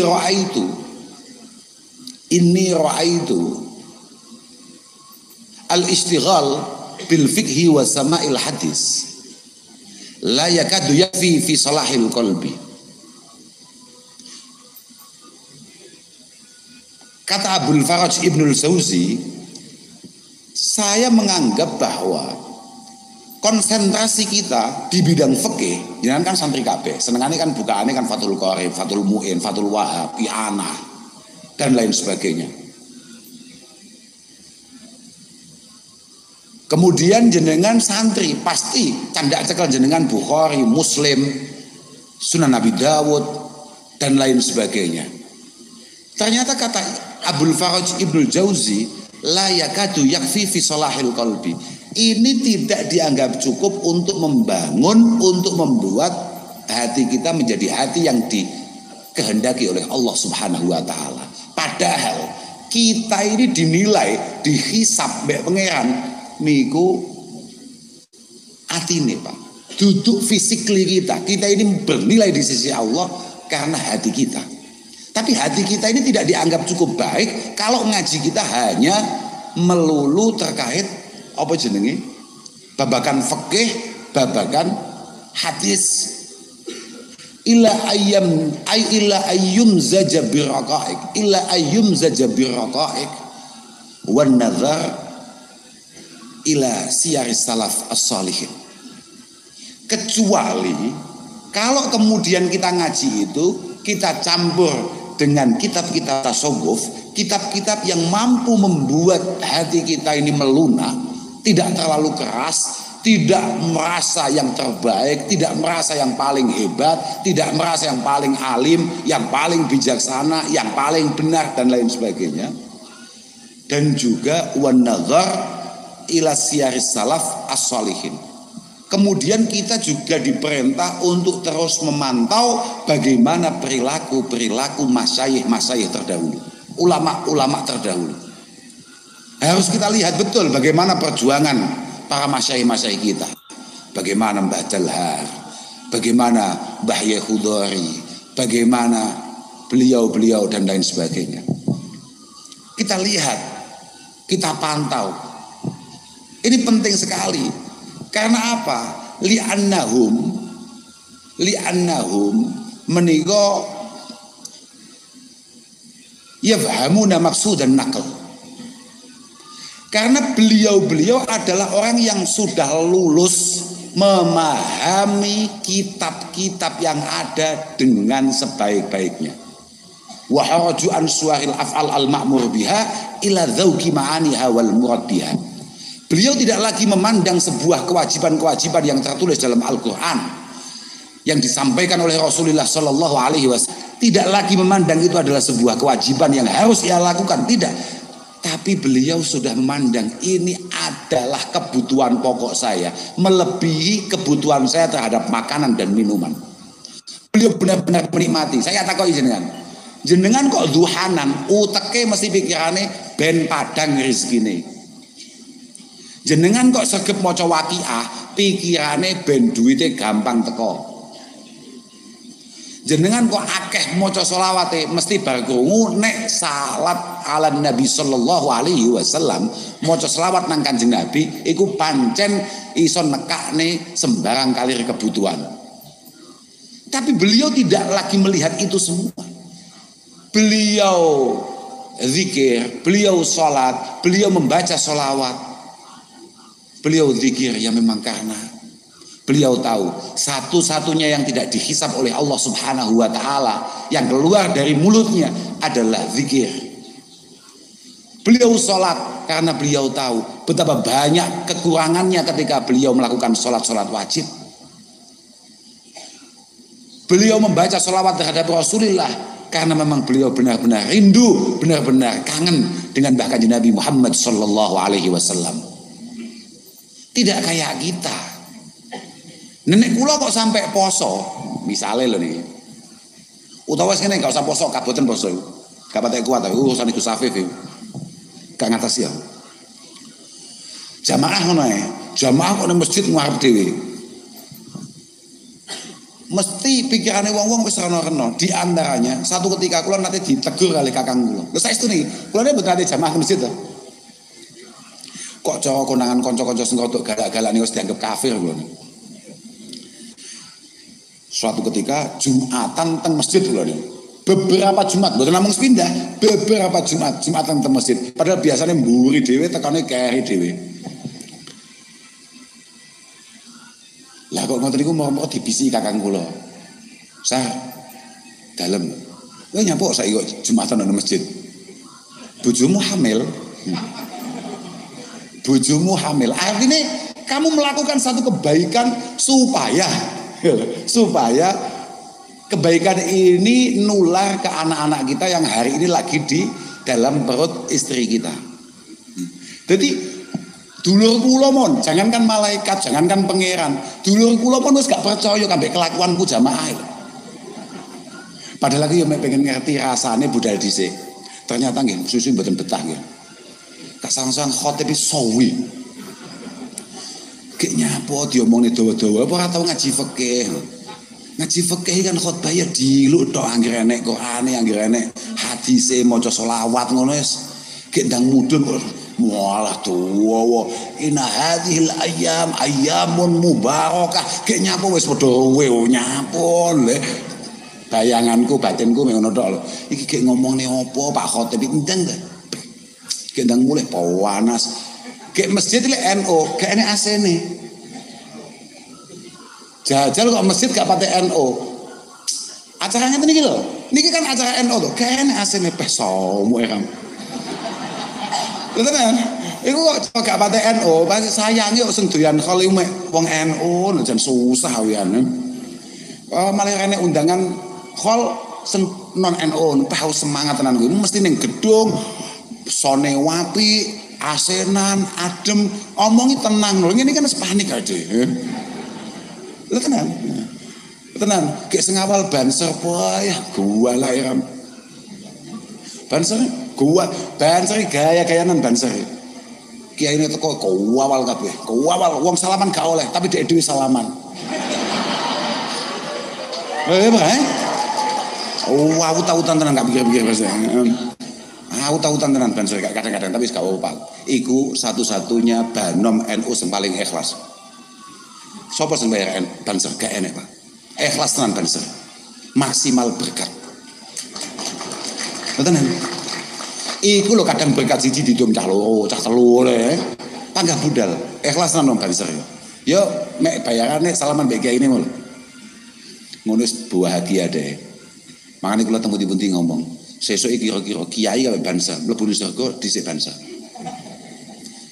Speaker 1: ra'aitu al-ishtighal bil fiqhi wa sama'il hadis la yakadu yakfi fi salahil qalbi. Kata Abul Faraj Ibnul Jauzi, saya menganggap bahwa konsentrasi kita di bidang fikih, jangan kan santri kabeh, senengane kan bukaane kan Fathul Qorib, Fathul Mu'in, Fathul Wahab, I'anah dan lain sebagainya. Kemudian jenengan santri pasti candak cekel jenengan Bukhari, Muslim, Sunan Abi Dawud dan lain sebagainya. Ternyata kata Abul Faraj Ibnul Jauzi, la yakadu yakfi fi salahil qalbi. Ini tidak dianggap cukup untuk membangun, untuk membuat hati kita menjadi hati yang dikehendaki oleh Allah Subhanahu wa taala. Padahal kita ini dinilai, dihisab mbek pangeran niku atine, Pak. Duduk fisikly kita. Kita ini bernilai di sisi Allah karena hati kita. Tapi hati kita ini tidak dianggap cukup baik kalau ngaji kita hanya melulu terkait apa jenenge? Babakan fikih, babakan hadis. Illa ayyum zaja biraqa'iq, illa ayyum zaja biraqa'iq wan nazar ila siyaris salaf as-salihin. Kecuali kalau kemudian kita ngaji itu kita campur dengan kitab-kitab tasawuf, kitab-kitab yang mampu membuat hati kita ini melunak, tidak terlalu keras, tidak merasa yang terbaik, tidak merasa yang paling hebat, tidak merasa yang paling alim, yang paling bijaksana, yang paling benar dan lain sebagainya. Dan juga wan nazar ila siyaris salaf as-shalihin. Kemudian kita juga diperintah untuk terus memantau bagaimana perilaku masyayikh terdahulu, ulama terdahulu. Harus kita lihat betul bagaimana perjuangan para masyayikh kita. Bagaimana Mbah Dalhar, bagaimana Mbah Khudori, bagaimana beliau-beliau dan lain sebagainya. Kita lihat, kita pantau. Ini penting sekali. Karena apa? Li'annahum menika yafhamuna maqsudan naql. Karena beliau-beliau adalah orang yang sudah lulus memahami kitab-kitab yang ada dengan sebaik-baiknya. Wa haraju an suwaril af'al al-ma'mur biha ila dzauqi ma'aniha wal murad biha. Beliau tidak lagi memandang sebuah kewajiban-kewajiban yang tertulis dalam Al-Quran yang disampaikan oleh Rasulullah Shallallahu Alaihi Wasallam. Tidak lagi memandang itu adalah sebuah kewajiban yang harus ia lakukan, tidak. Tapi beliau sudah memandang ini adalah kebutuhan pokok saya, melebihi kebutuhan saya terhadap makanan dan minuman. Beliau benar-benar menikmati. Saya takut jenengan kok duhanan, uteke mesti pikirane ben padang rezekine. Jenengan kok sregep maca waqiah, pikirane ben duwite gampang teko. Jenengan kok akeh maca selawate, mesti bar krungu nek salat ala Nabi sallallahu alaihi wasallam, maca selawat nang Kanjeng Nabi iku pancen iso nekakne sembarang kali kebutuhan. Tapi beliau tidak lagi melihat itu semua. Beliau zikir, beliau salat, beliau membaca selawat. Beliau zikir yang memang karena beliau tahu satu-satunya yang tidak dihisab oleh Allah Subhanahu wa taala yang keluar dari mulutnya adalah zikir. Beliau sholat karena beliau tahu betapa banyak kekurangannya ketika beliau melakukan sholat-sholat wajib. Beliau membaca sholawat terhadap Rasulullah karena memang beliau benar-benar rindu, benar-benar kangen dengan bahkan Nabi Muhammad sallallahu alaihi wasallam. Tidak kayak kita. Nenek kula kok sampai poso, misalnya lho nih. Utawa ngene gak usah poso, kaboten poso. Gak patek kuat urusan iku safif. Gak ngatasi ya. Jamaah ngono ae. Jamaah kok nang masjid ngarep dhewe. Mesti pikirane wong-wong wis rena-rena. Di antaranya satu ketika kula nate ditegur kali kakang kula. Lha saestu niki, kula ne mboten ate jamaah masjid to. Kok cara konangan kanca-kanca sing rodok galak-galak niku dianggap kafir lho. Suatu ketika Jumatan teng masjid lho niku. Beberapa Jumat, mboten namung sepindah, beberapa Jumatan teng masjid. Padahal biasanya mburi dhewe tekane keri dhewe. Lah kok ngoten niku mau dibisi kakang kula. Sah dalem. Kowe nyapa saiki kok Jumatan nang masjid. Bojomu hamil. Bojomu hamil, artinya kamu melakukan satu kebaikan supaya kebaikan ini nular ke anak-anak kita yang hari ini lagi di dalam perut istri kita. Jadi dulur kula mon, jangankan malaikat, jangankan pangeran, dulur kula mon wis gak percaya kabeh kelakuanku jamaah. Padahal lagi yo pengen ngerti rasane budal dhisik. Ternyata nggih susu mboten betah nggih. Kasang-sang khotib sawi. Gek nyapa diomongne dawa-dawa apa ora tau ngaji fikih. Ngaji fikih kan khotbah ya diluk tok anggere enek Qur'ane, anggere enek hadise maca selawat ngono wis. Gek ndang mudhun malah tuwa. Inna hadhil ayyamun mubarakah. Gek nyapa wis padha kowe nyapa le. Bayanganku batinku ngono tok lho. Iki gek ngomongne apa Pak Khotib ndang ta? Gendang mulai panas. Kayak masjid ini NO, kayak ini AC nih. Jajal kok masjid gak pakai NO. Acaranya ini loh. Ini kan acara NO tuh. Kayak ini AC nih pesomu ya kamu. Tenan. Iku kok gak pate NU, pasti sayange kok sing doyan khol iku mek wong NU jan susah wian. Malah rene undangan khol sing non NU tahu semangat tenan kuwi mesti ning gedung sone wapi, asenan, adem, omongi tenang lho. Ngene kan panik ade. Lha tenan. Tenan, kayak sengawal banser ya gua lah ya. Banser gaya-gayanan banser. Kiai ini teko kawal kabeh. Kawal wong salaman gak oleh, tapi dhek dhewe salaman. Awut-awutan tenan gak pikir-pikir banser. Awut-awutan tenan banser kadang-kadang tapi gak apa-apa. Iku satu-satunya banom NU sing paling ikhlas. Sopo sing bayar banser gak enek, Pak. Ikhlas tenan banser. Maksimal berkat. Tenan. Iku lho kadang berkat siji didom cah loro, cah telu le. Panggah budal. Ikhlas tenan banser. Yo mek bayarane salaman mbek kiai ini lho. Ngono wis bahagia deh. Makane kula temu di ngomong, sesuk iki kira-kira kiai karo banser mlebu surga dhisik banser.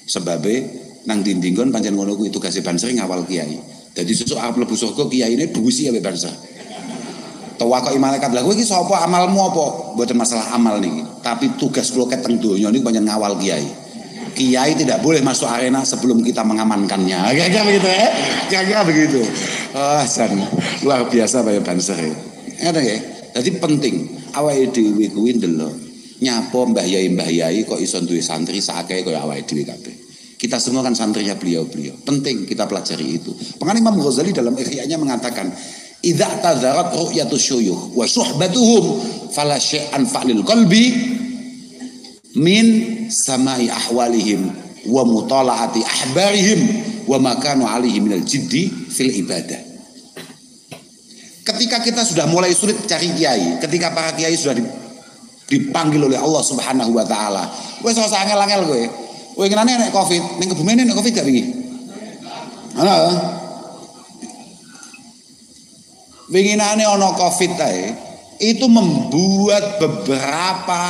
Speaker 1: Sebabe nang dindinggon pancen ngono kuwi tugase banser ngawal kiai. Jadi sesuk arep mlebu surga kiyaine duwisi karo banser. Tawakoki malaikat, lha kowe iki sapa, amalmu apa? Mboten masalah amal niki, tapi tugas kula ket teng donya niku pancen ngawal kiai. Kiai tidak boleh masuk arena sebelum kita mengamankannya. Kira-kira begitu ya? Kira-kira begitu. Jan luar biasa Bapak Banser. Ngono ya. Jadi penting awake dhewe kuwi ndelok nyapa mbah yai kok iso duwe santri sakake kaya awake dhewe kabeh. Kita semua kan santrinya beliau-beliau. Penting kita pelajari itu. Pengen Imam Ghazali dalam Ihya-nya mengatakan, "Idza tazarat ru'yatus syuyukh wa suhbatuhum fala syai'an fa'lil qalbi min sama'i ahwalihim wa mutala'ati ahbarihim wa ma kanu 'alaihi minal jiddi fil ibadah." Ketika kita sudah mulai sulit cari kiai, ketika para kiai sudah dipanggil oleh Allah Subhanahu wa taala, wis ora angel-angel kowe. Kowe ngenane nek Covid, ning kebumen nek Covid gak wingi. Ana. Winginane ana Covid ae, itu membuat beberapa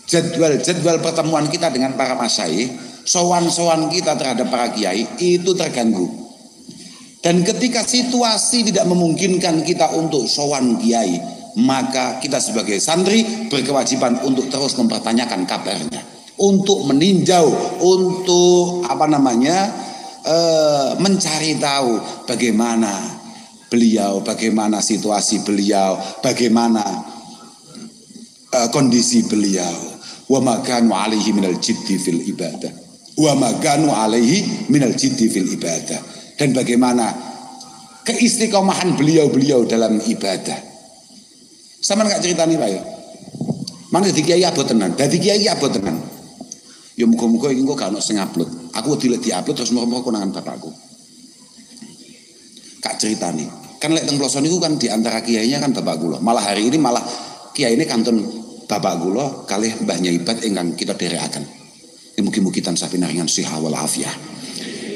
Speaker 1: jadwal pertemuan kita dengan para masyayikh, sowan-sowan kita terhadap para kiai itu terganggu. Dan ketika situasi tidak memungkinkan kita untuk sowan kiai, maka kita sebagai santri berkewajiban untuk terus mempertanyakan kabarnya, untuk meninjau, untuk mencari tahu bagaimana beliau, bagaimana situasi beliau, bagaimana kondisi beliau. Wa ma kanu 'alaihi minal jiddi fil ibadah. Wa ma kanu 'alaihi minal jiddi fil ibadah. Dan bagaimana keistiqomahan beliau-beliau dalam ibadah. Sama gak ceritani Pak ya? Mana dadi kiai abot tenan, dadi kiai abot tenan. Ya muga-muga iki engko gak ono sing upload. Aku dilek di-upload terus mau konangan bapakku. Kak ceritani. Kan lek teng ploso niku kan di antara kiainya kan bapak kula. Malah hari ini malah kiai ini kantun bapak kula kalih Mbah Nyaibat ingkang kita dherekaken. Mugi-mugi tansah pinaringan siha wal afiyah.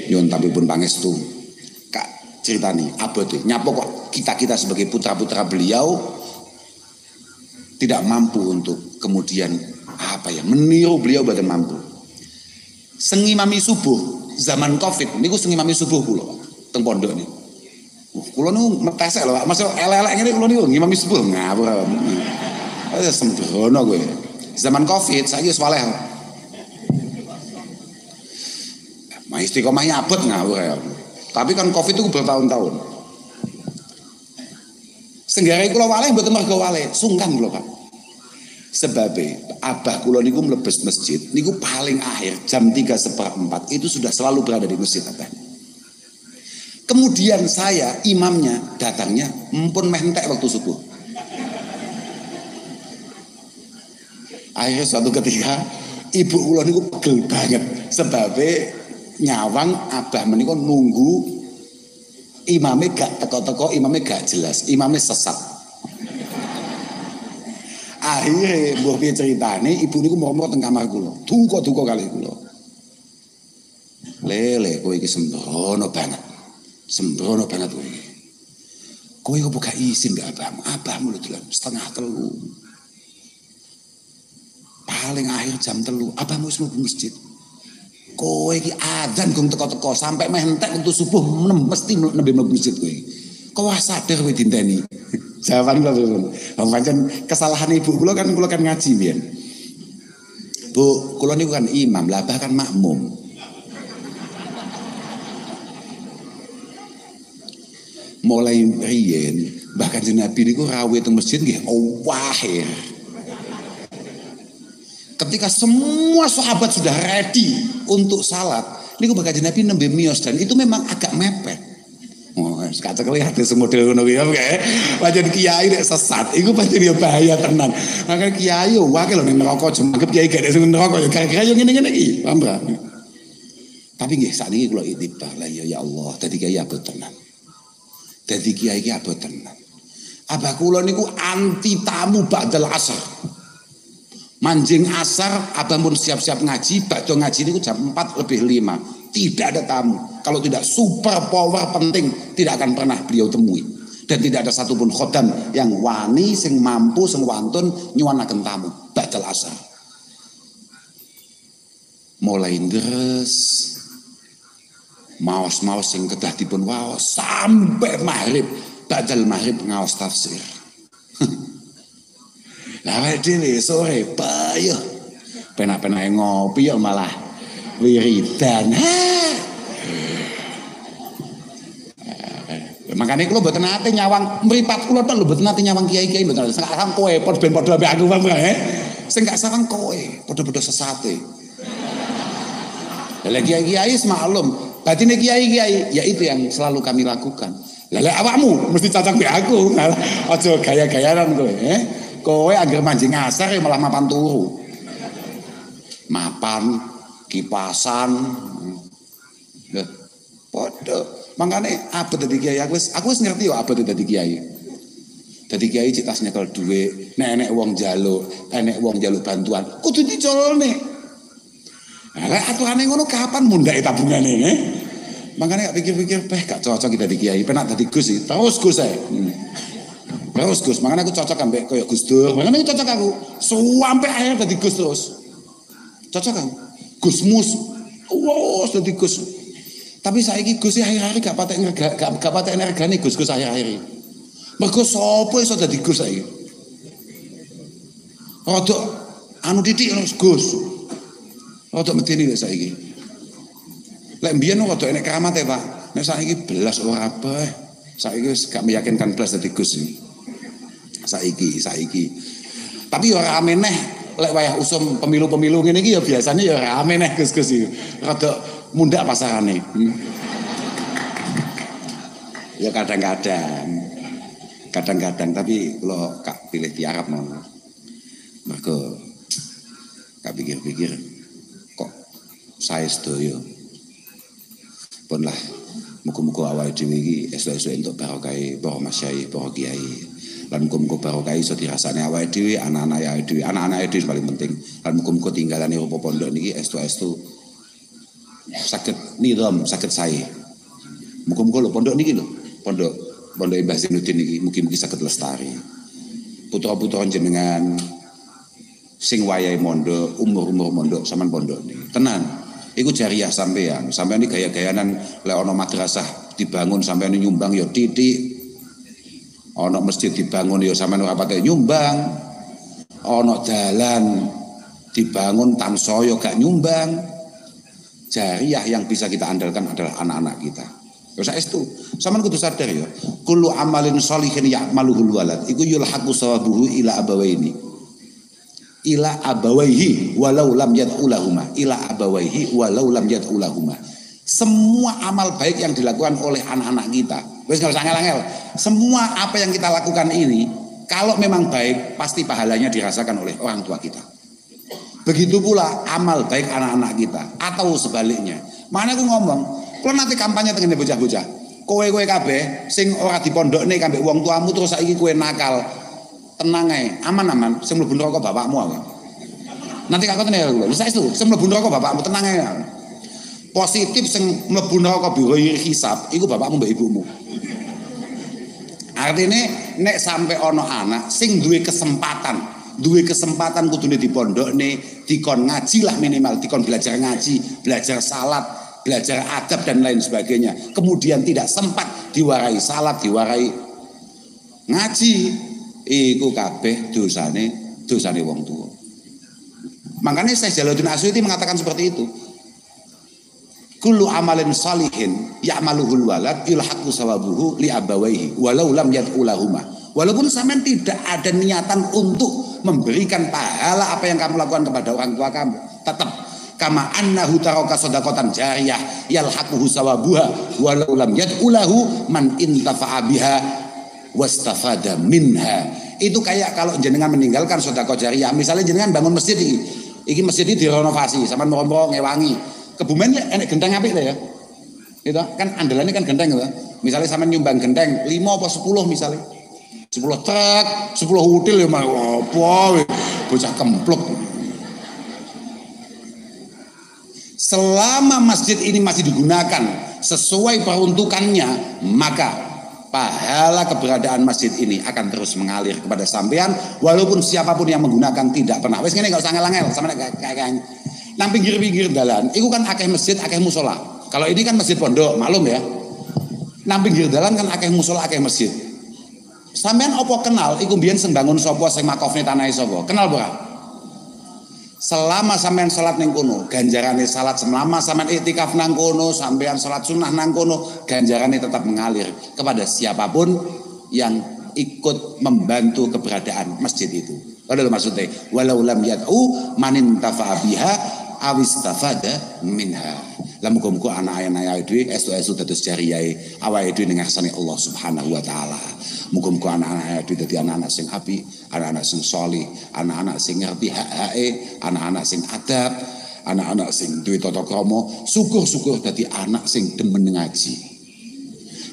Speaker 1: Nyuwun tampipun pangestu. Kak ceritani abote nyapa kok kita sebagai putra-putra beliau tidak mampu untuk kemudian meniru beliau badan mampu. Sengimami subuh zaman Covid niku sengimami subuh kula teng pondok niku. Kula niku metesek lho Pak. Masuk elek-elek ngene kula niku ngimami subuh ngawur. Sembrono kowe. Zaman Covid saiki wis waleh. Istiqomahnya abot ngawur ya. Tapi kan Covid itu bertahun-tahun. Senggare kula waleh mboten mergo waleh, sungkan kula Pak. Sebab abah kula niku mlebes masjid niku paling akhir jam 3:04 itu sudah selalu berada di masjid abah. Kemudian saya imamnya datangnya mumpun meh entek waktu subuh. Akhirnya suatu ketika ibu kula niku pegel banget sebab nyawang abah menika nunggu imame gak teko-teko, imame gak jelas, imame sesat. Akhirnya mbok piye ceritane ibu niku moro-moro teng kamar kula. Duka-duka kali kula. Lele kowe iki sembrono banget. Sembrono banget kowe iki. Kowe kok gak izin gak abahmu? Abahmu lho dolan 2:30. Paling akhir jam 3, abahmu wis mlebu masjid. kowe iki adzan gong teko-teko sampai meh entek untuk subuh mesti nembe mlebu masjid kowe. Kowe sadar kowe dinteni. Jawaban kula pancen kesalahan ibu kula kan ngaji mbiyen. Bu, kula niku kan imam, lah bahkan makmum. Mulai riyen bahkan Nabi niku rawuh teng masjid nggih owah. Ketika semua sahabat sudah ready untuk salat, niku bahkan Nabi nembe miyos dan itu memang agak mepet. Oh, kacak lihat semodel ngono kuwi ya. Pancen kiai nek sesat, iku pancen ya bahaya tenan. Maka kiai yo wae lho ning neraka jemangkep kiai gak nek neraka ya kira-kira yo ngene-ngene iki, paham ta? Tapi nggih sakniki kula itibah lah ya Allah, dadi kiai abot tenan. Dadi kiai iki abot tenan. Abah kula niku anti tamu ba'dal asar. Manjing asar abah pun siap-siap ngaji, bakdo ngaji niku jam 4:05. Tidak ada tamu. Kalau tidak super power penting, tidak akan pernah beliau temui. Dan tidak ada satupun khodam yang wani, sing mampu, sing wantun nyuwanaken tamu ba'dal asar. Mulai deres maos-maos sing kedah dipun waos sampai maghrib, ba'dal maghrib ngaos tafsir. Lah dhewe sore payah. Penak-penake ngopi ya malah wiridan. Makanya kalau mboten nate nyawang mripat kula tok lho mboten nate nyawang kiai-kiai mboten. Sekarang kowe padha ambek aku wae. Sing gak sawang kowe, padha-padha sesate. Lah kiai-kiai semaklum, batine kiai-kiai ya itu yang selalu kami lakukan. Lah awakmu mesti cocok mbek aku. Aja gaya-gayaran kowe, Kowe agar manjing asar ya malah mapan turu. Mapan kipasan. Lho, padha. Makanya apa tadi kiai aku wis ngerti yo apa tadi kiai. Dadi kiai cek tas nyekel dhuwit, nek wong njaluk bantuan, kudu dicolne. Lah aturane ngono kapan mundhake tabungane, Makanya gak pikir-pikir gak cocok kita di kiai, penak dadi Gus iki. Terus Gus ae. Terus Gus, makanya aku cocok ambek koyo Gus Dur. Makanya aku cocok aku. Sampai akhir dadi Gus terus. Cocok aku. Gus Mus. Wah, dadi Gus. Tapi saiki Gus akhir-akhir gak patek regane Gus akhir-akhir. Mergo sapa iso dadi Gus saiki? Rodok anu titik Gus. Rodok medeni lek saiki. Lek mbiyen rodok enek keramat ya, Pak. Nek saiki belas ora bae. Saiki wis gak meyakinkan belas dadi Gus iki. Saiki. Tapi ya ora meneh lek wayah usum pemilu-pemilu ngene iki ya biasane ya ora meneh Gus-gus iki. Rodok mundak pasarane. Ya kadang-kadang tapi kalau kak pilih tiarap mau mergo kak pikir-pikir kok saya sedoyo pun lah muga-muga awake dhewe iki esuk-esuk entuk barokah para masyayikh para kiai lan muga-muga barokah iso dirasane awake dhewe anak-anak dhewe paling penting lan muga-muga tinggalane rupa pondok niki estu-estu sakit nidom, sakit saya. Muga-muga lho pondok niki lho, pondok Mbah Zainuddin niki mugi-mugi saged lestari. Putra-putra jenengan sing wayahe mondok, umur-umur mondok sampean pondok niki. Tenan, iku jariah sampean. Sampean iki gaya-gayanan lek ana madrasah dibangun sampean nyumbang ya titik. Ana masjid dibangun ya sampean ora pakai nyumbang. Ana dalan dibangun tansaya gak nyumbang. Jariah yang bisa kita andalkan adalah anak-anak kita. Terus itu, sampean kudu sadar ya. Kullu amalin sholihin ya'maluhul walad. Iku yulhaqu sawabuhu ila abawaihi. Ila abawaihi walau lam yad'ulahuma. Ila abawaihi walau lam yad'ulahuma. Semua amal baik yang dilakukan oleh anak-anak kita. Wis enggak usah ngel-ngel. Semua apa yang kita lakukan ini, kalau memang baik, pasti pahalanya dirasakan oleh orang tua kita. Begitu pula amal baik anak-anak kita atau sebaliknya. Mana aku ngomong, kalau nanti kampanye tengene bocah-bocah, kowe kabeh sing ora dipondokne kambek wong tuamu terus saiki kowe nakal. Tenang ae, aman-aman, sing mlebu neraka bapakmu aku. Nanti kakak tene lho, saestu sing mlebu neraka bapakmu tenang ae. Positif sing mlebu neraka bighairi hisab, iku bapakmu mbek ibumu. Artinya nek sampai ono anak sing duwe kesempatan kudune dipondokne dikon ngaji lah minimal, dikon belajar ngaji, belajar salat, belajar adab dan lain sebagainya. Kemudian tidak sempat diwarai salat, diwarai ngaji, iku kabeh dosane wong tua. Makanya Syekh Jalaluddin Asyuti mengatakan seperti itu. Kullu amalin salihin ya'maluhul walad yulhaqu sawabuhu li abawaihi walau lam yad'u lahuma. Walaupun sampean tidak ada niatan untuk memberikan pahala apa yang kamu lakukan kepada orang tua kamu, tetap kama annahu taraka shadaqatan jariyah yalhaquhu sawabuha walau lam yad'u lahu man intafa'a biha wastafada minha. Itu kayak kalau jenengan meninggalkan sedekah jariyah, misalnya jenengan bangun masjid iki masjid ini direnovasi, sampean mau ngewangi. Kebumen enek genteng apik ya. Itu kan andalannya kan genteng gitu. Misalnya sampean nyumbang genteng 5 apa 10 misalnya. 10 truk, 10 util ya mah apa bocah kempluk. Selama masjid ini masih digunakan sesuai peruntukannya, maka pahala keberadaan masjid ini akan terus mengalir kepada sampean walaupun siapapun yang menggunakan tidak pernah. Wis ngene enggak usah ngel-ngel sampean kayak nang pinggir-pinggir dalan, itu kan akeh masjid, akeh musola. Kalau ini kan masjid pondok, maklum ya. Nang pinggir dalan kan akeh musola, akeh masjid. Sampean opo kenal, iku mbiyen sing bangun sapa sing makofne tanahe sapa? Kenal ora? Selama sampean salat ning kono, ganjarane salat. Selama sampean iktikaf nang kono, sampean salat sunnah nang kono, ganjarane tetap mengalir kepada siapapun yang ikut membantu keberadaan masjid itu. Padahal maksudnya walau lam yad'u manin tafa'a biha awistafada minha. Lah muga-muga anak-anak dhewe estu-estu dados jariyahe awake dhewe ning ngarsane Allah Subhanahu wa taala. Muga-muga anak-anak dhewe dadi anak-anak sing apik, anak-anak sing sholih, anak-anak sing ngerti hak-hake, anak-anak sing adab, anak-anak sing duwe tata krama, syukur-syukur dadi anak sing demen ngaji.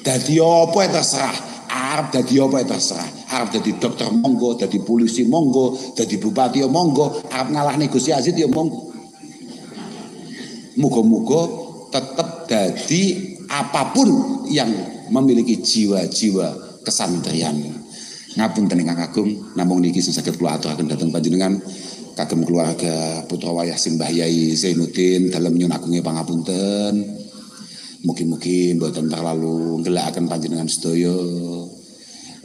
Speaker 1: Dadi apa terserah, arep dadi apa terserah. Arep dadi dokter monggo, dadi polisi monggo, dadi bupati monggo, arep ngalah negosiasi ya monggo. Muga-muga tetap dadi apapun yang memiliki jiwa-jiwa kesantrian. Ngapunten ingkang agung, namung niki sing saged kula aturaken dhateng panjenengan kagem keluarga putra wayah sing Mbah Yai Zainuddin dalem nyuwun agunge pangapunten. Mugi-mugi mboten terlalu ngelakaken panjenengan sedaya.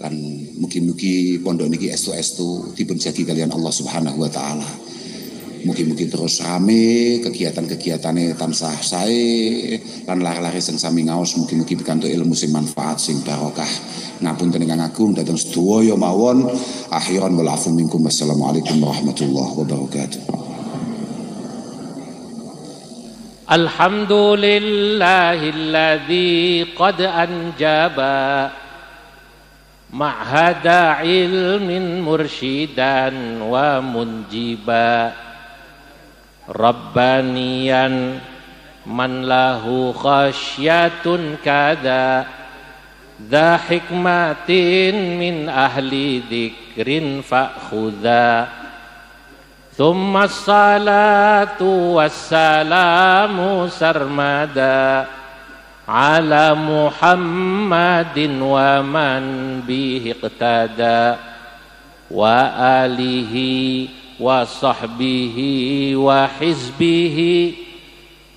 Speaker 1: Lan mugi-mugi pondok niki estu-estu dipun jagi kalian Allah Subhanahu wa taala. Mugi-mugi terus rame kegiatan-kegiatane tansah sae lan lare-lare sing sami ngaos mugi-mugi pikantuk ilmu sing manfaat sing barokah. Ngapunten ingkang agung dhateng sedaya mawon. Akhiran wal afu minkum. Wassalamualaikum warahmatullahi wabarakatuh.
Speaker 4: Alhamdulillahilladzi qad anjaba ma'hada ilmin mursyidan wa munjiba Rabbaniyan man lahu khasyatun kada dha hikmatin min ahli dzikrin fa'khudha thumma salatu wassalamu sarmada ala Muhammadin wa man bihi iqtada wa alihi wa sahbihi wa hizbihi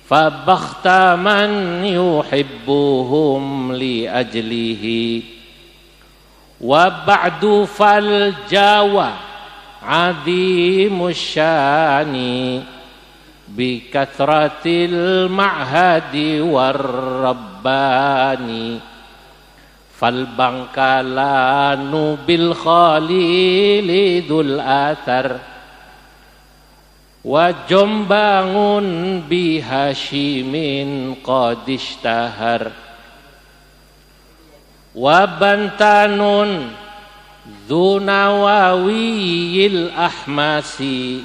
Speaker 4: fabakhta man yuhibbuhum li ajlihi wa ba'du fal jawa azimus syani bi kathratil ma'hadi war rabbani fal bangkalanu bil khalili dul athar wa jombangun bi hashimin qad ishtahar wa bantanun dzunawawiyil ahmasi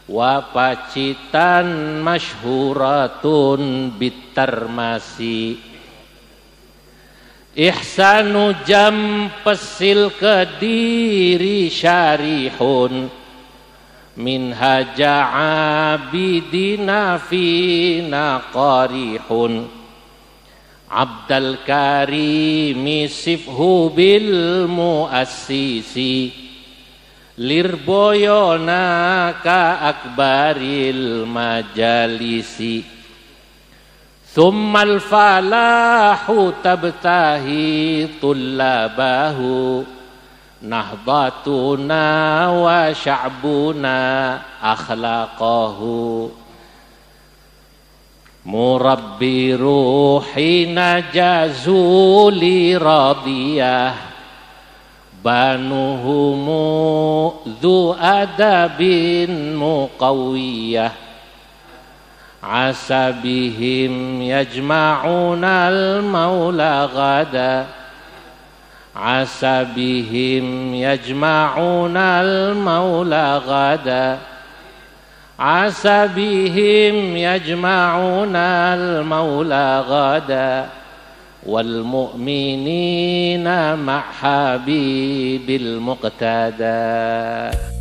Speaker 4: wa pacitan masyhuratun bitarmasi ihsanu jam pesil kediri syarihun min haja abidina fina qarihun abdal karimi sifhu bil muassisi lirboyona ka akbaril majalisi thummal falahu tabtahi tullabahu nahdatuna wa sya'buna akhlaqahu murabbi ruhina jazuli radiyah banuhumu dhu adabin muqawiyah asabihim yajma'una al-maula ghada asabihim yajma'una al-maula ghada asabihim yajma'una al-maula ghada والمؤمنين مع حبيب المقتدى